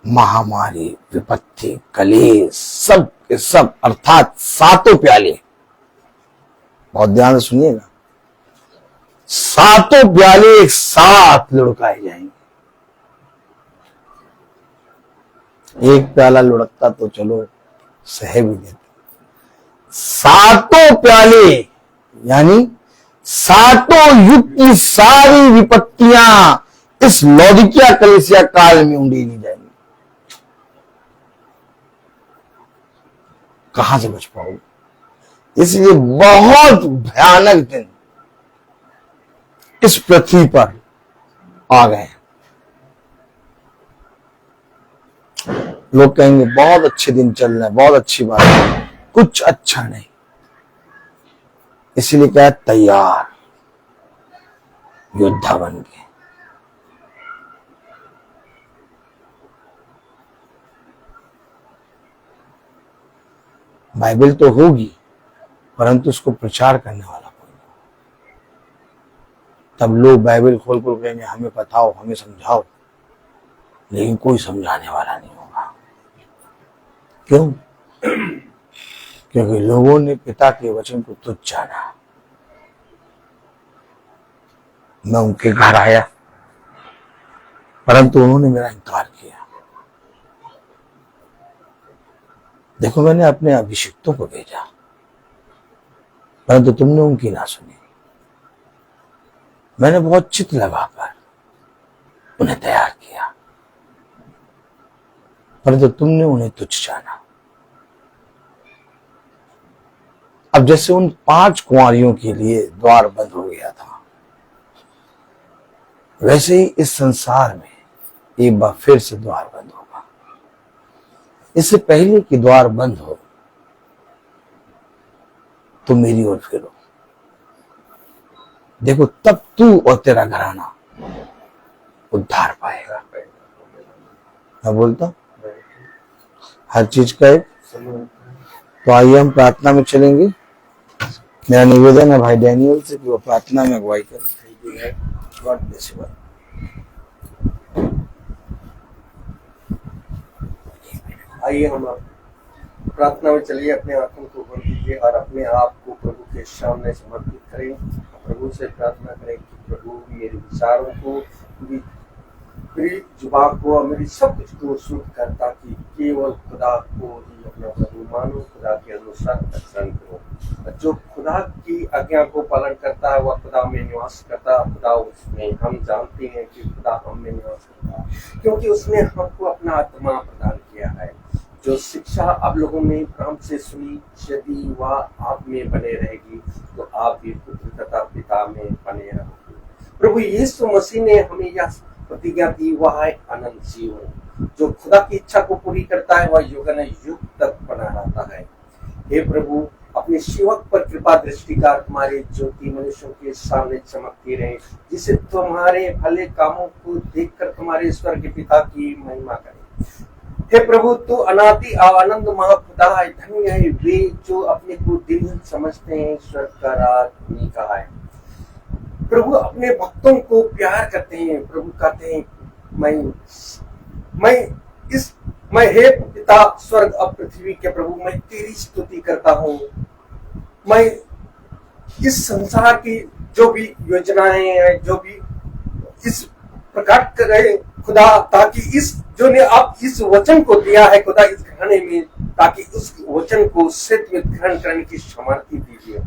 महामारी, विपत्ति, कलेश, सब के सब, अर्थात सातों प्याले, बहुत ध्यान से सुनिएगा, सातों प्याले एक साथ लुढ़काए जाएंगे। एक प्याला लुढ़कता तो चलो सह भी देते, सातों प्याले यानी सातों युग की सारी विपत्तियां इस लौदीकिया कलीसिया काल में उंडेली जाएंगी। कहां से बच पाओगे? इसलिए बहुत भयानक दिन इस पृथ्वी पर आ गए। लोग कहेंगे बहुत अच्छे दिन चल रहे हैं, बहुत अच्छी बात है, कुछ अच्छा नहीं। इसलिए क्या, तैयार योद्धा बन के। बाइबल तो होगी, परंतु उसको प्रचार करने वाला कोई नहीं। तब लोग बाइबल खोल खोल कहेंगे हमें बताओ, हमें समझाओ, लेकिन कोई समझाने वाला नहीं होगा। क्यों? क्योंकि लोगों ने पिता के वचन को तुच्छ जाना। मैं उनके घर आया, परंतु उन्होंने मेरा इनकार किया। देखो, मैंने अपने अभिषिक्तों को भेजा, परंतु तुमने उनकी ना सुनी। मैंने बहुत चित्त लगाकर उन्हें तैयार किया, परंतु तुमने उन्हें तुच्छ जाना। अब जैसे उन 5 कुंवारियों के लिए द्वार बंद हो गया था, वैसे ही इस संसार में एक बार फिर से द्वार बंद होगा। इससे पहले कि द्वार बंद हो, तो मेरी ओर फिरो। देखो, तब तू और तेरा घराना उद्धार पाएगा। मैं बोलता हूं हर चीज का एक। तो आइए हम प्रार्थना में चलेंगे। मेरा निवेदन है भाई डैनियल से कि वो प्रार्थना में अगुवाई करें। God bless you. आइए हम प्रार्थना में चलिए, अपने आंखों को बंद कीजिए और अपने आप को प्रभु के सामने समर्पित करें। प्रभु से प्रार्थना करें कि प्रभु मेरे विचारों को, मेरी जुबान को और मेरी सब कुछ को शुद्ध करता कि केवल खुदा को ही अपना प्रभु मानो, खुदा के अनुसार आचरण करो। जो खुदा की आज्ञा को पालन करता है वह खुदा में निवास करता है, खुदा उसमें। हम जानते हैं कि खुदा हम में निवास करता है क्योंकि उसने हमको अपना आत्मा प्रदान किया है। जो शिक्षा आप लोगों ने हमसे सुनी, यदि वह आप में बने रहेगी तो आप भी पुत्र तथा पिता में बने रहोगे। प्रभु यीशु मसीह ने हमें यह प्रतिज्ञा दी, वह है अनंत जीवन। जो खुदा की इच्छा को पूरी करता है वह युगन युग तक बना रहता है। हे प्रभु, अपने सेवक पर कृपा दृष्टि का तुम्हारी ज्योति मनुष्यों के सामने चमकती रहे, जिसे तुम्हारे भले कामों को देखकर तुम्हारे ईश्वर के पिता की महिमा करें। हे प्रभु, तू अनादि आनंद महाखुदा है। धन्य है वे जो अपने को दिल समझते हैं, स्वर्ग का राज उन्हीं का है। प्रभु अपने भक्तों को प्यार करते हैं। प्रभु कहते हैं मैं हे पिता स्वर्ग और पृथ्वी के प्रभु, मैं तेरी स्तुति करता हूँ। मैं इस संसार की जो भी योजनाएं हैं, जो भी इस प्रकट कर रहे खुदा, ताकि इस जो ने आप इस वचन को दिया है खुदा इस घराने में, ताकि उस वचन को सत्य में ग्रहण करने की सामर्थ्य दीजिए।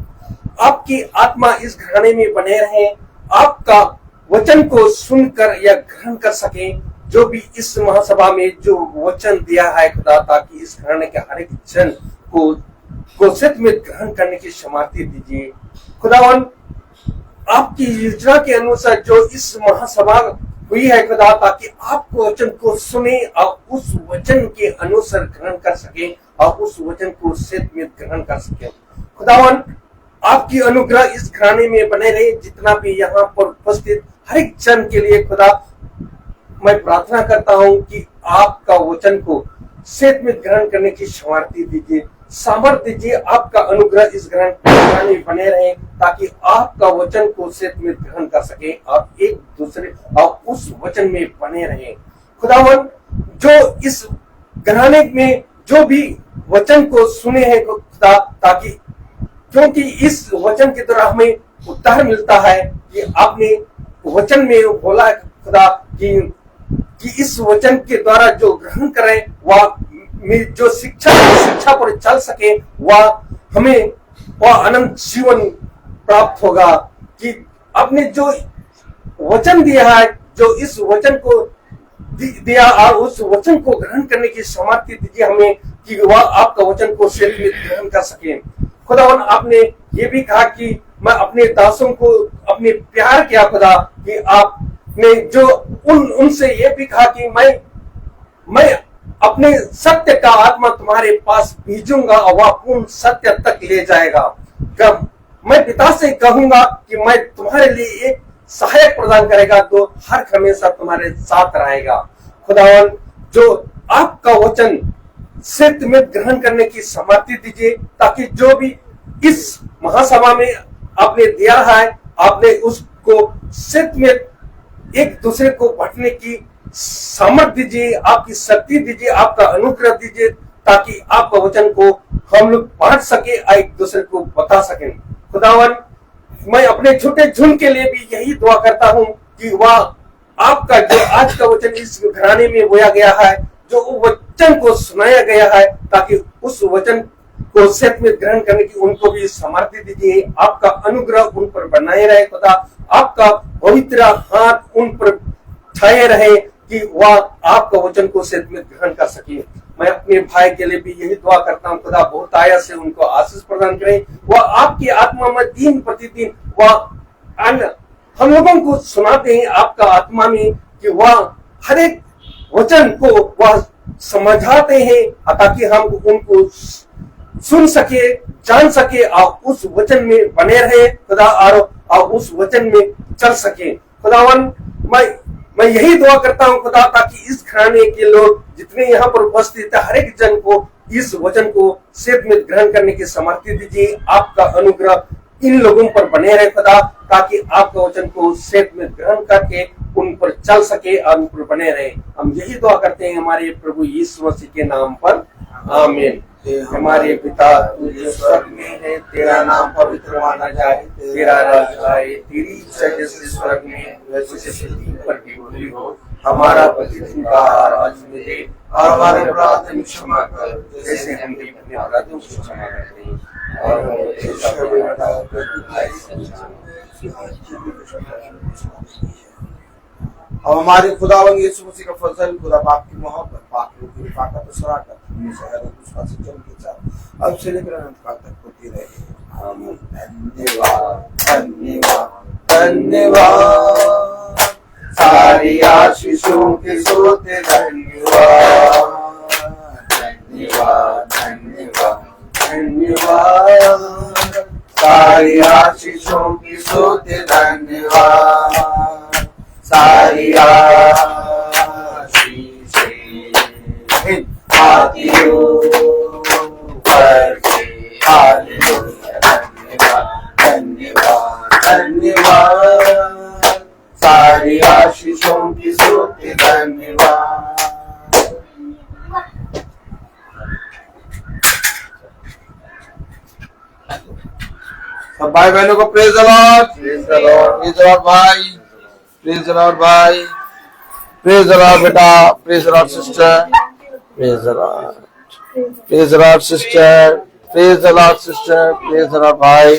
आपकी आत्मा इस घराने में बने रहे, आपका वचन को सुनकर या ग्रहण कर सके, जो भी इस महासभा में जो वचन दिया है खुदा, ताकि इस घराने के हर एक जन को सत्य में ग्रहण करने की सामर्थ्य दीजिए। खुदावन, आपकी योजना के अनुसार जो इस महासभा हुई है खुदा, ताकि आपको वचन को सुने और उस वचन के अनुसार ग्रहण कर सके और उस वचन को सत्य में ग्रहण कर सके। खुदावन, आपकी अनुग्रह इस घराने में बने रहे, जितना भी यहाँ पर उपस्थित हर एक जन के लिए खुदा मैं प्रार्थना करता हूँ कि आपका वचन को सत्य में ग्रहण करने की सामर्थ्य दीजिए, सामर्थ्य दीजिए। आपका अनुग्रह इस घराने में बने रहे, ताकि आपका वचन को सत्य में ग्रहण कर सके, आप एक दूसरे और उस वचन में बने रहे। खुदावन, जो इस घराने में जो भी वचन को सुने हैं खुदा, ताकि क्योंकि इस वचन के द्वारा हमें उद्धार मिलता है, कि आपने वचन में बोला है खुदा कि इस वचन के द्वारा जो ग्रहण करें वह जो शिक्षा पर चल सके, वह हमें वह अनंत जीवन प्राप्त होगा। कि आपने जो वचन दिया है, जो इस वचन को दिया और उस वचन को ग्रहण करने की सामर्थ्य दीजिए हमें, कि वह आपका वचन को सत्य में ग्रहण कर सके। खुदावन, आपने ये भी कहा कि मैं अपने दासों को अपने प्यार किया खुदा, कि आपने जो उनसे ये भी कहा कि मैं अपने सत्य का आत्मा तुम्हारे पास भेजूंगा और वह पूर्ण सत्य तक ले जाएगा। मैं पिता से कहूंगा कि मैं तुम्हारे लिए एक सहायक प्रदान करेगा, तो हर हमेशा तुम्हारे साथ रहेगा। खुदावन, जो आपका वचन सत्य में ग्रहण करने की सामर्थ्य दीजिए, ताकि जो भी इस महासभा में आपने दिया है, आपने उसको सत्य में एक दूसरे को बांटने की सामर्थ्य दीजिए, आपकी शक्ति दीजिए, आपका अनुग्रह दीजिए, ताकि आपका वचन को हम लोग बांट सके और एक दूसरे को बता सकें। खुदावन, मैं अपने छोटे झुंड के लिए भी यही दुआ करता हूँ कि वह आपका जो आज का वचन इस घराने में बोया गया है, जो वचन को सुनाया गया है, ताकि उस वचन को सत्य में ग्रहण करने की उनको भी सामर्थ्य दीजिए। आपका अनुग्रह उन पर बनाए रहे खुदा, आपका पवित्र हाथ उन पर छाए रहे, कि वह आपका वचन को सत्य में ग्रहण कर सके। मैं अपने भाई के लिए भी यही दुआ करता हूँ खुदा, बहुत आया से उनको आशीष प्रदान करें। वह आपकी आत्मा में दिन प्रतिदिन वह हम लोगों को सुनाते हैं आपका आत्मा में, कि वह हर एक वचन को वह समझाते हैं, ताकि हम उनको सुन सके, जान सके और उस वचन में बने रहे खुदा, और उस वचन में चल सके। खुदावन, मैं यही दुआ करता हूँ खुदा, ताकि इस घराने के लोग जितने यहाँ पर उपस्थित है, हर एक जन को इस वचन को सत्य में ग्रहण करने की सामर्थ्य दीजिए। आपका अनुग्रह इन लोगों पर बने रहे खुदा, ताकि आपका वचन को सत्य में ग्रहण करके उन पर चल सके और उन पर बने रहे। हम यही दुआ करते हैं हमारे प्रभु यीशु मसीह के नाम पर, आमीन। हमारे पिता तू जो स्वर्ग में है, तेरा नाम पवित्र माना जाए, तेरा राज्य आए, तेरी इच्छा जैसे स्वर्ग में वैसे पृथ्वी पर भी पूरी हो। हमारा प्रतिदिन का आहार आज हमें दे, और हमारे अपराध क्षमा कर, जैसे हम भी अपने अपराधों को क्षमा करते हैं, और हमें देश में न डाल, परंतु बुराई से अब हमारे खुदावन यीशु मसीह का फजल, खुदा बाप की मोहब्बत, पाक रूह की रिफाकत और शराकत उसका सच्चा के साथ अब से लेकर अनंत काल तक होती रहे। आमीन। धन्यवाद धन्यवाद धन्यवाद, सारी आशीषों के सोते धन्यवाद, धन्यवाद धन्यवाद धन्यवाद, सारी आशीषों की सोते धन्यवाद, सारी आशीषें आती हो करके, हालेलुया। धन्यवाद धन्यवाद धन्यवाद, सारी आशीषों की सोते धन्यवाद। सब भाई बहनों को praise the Lord, praise the Lord, praise the Lord भाई, प्रेज द लॉर्ड भाई। प्रेज द लॉर्ड बेटा, praise the Lord sister, praise the Lord, praise the Lord sister, praise the Lord sister, praise the Lord भाई,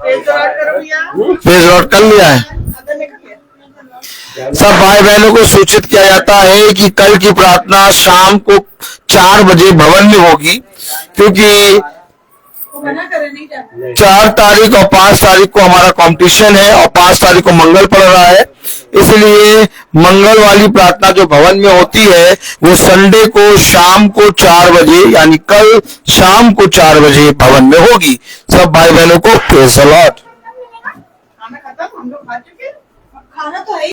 praise the Lord कर लिया है। सब भाई बहनों को सूचित किया जाता है कि कल की प्रार्थना शाम को 4 बजे भवन में होगी, क्योंकि 4 तारीख और 5 तारीख को हमारा कंपटीशन है और 5 तारीख को मंगल पड़ रहा है, इसलिए मंगल वाली प्रार्थना जो भवन में होती है वो संडे को शाम को 4 बजे यानी कल शाम को 4 बजे भवन में होगी। सब भाई बहनों को प्रेज़ द लॉर्ड। खाना खत्म, हम लोग खा चुके, खाना तो है।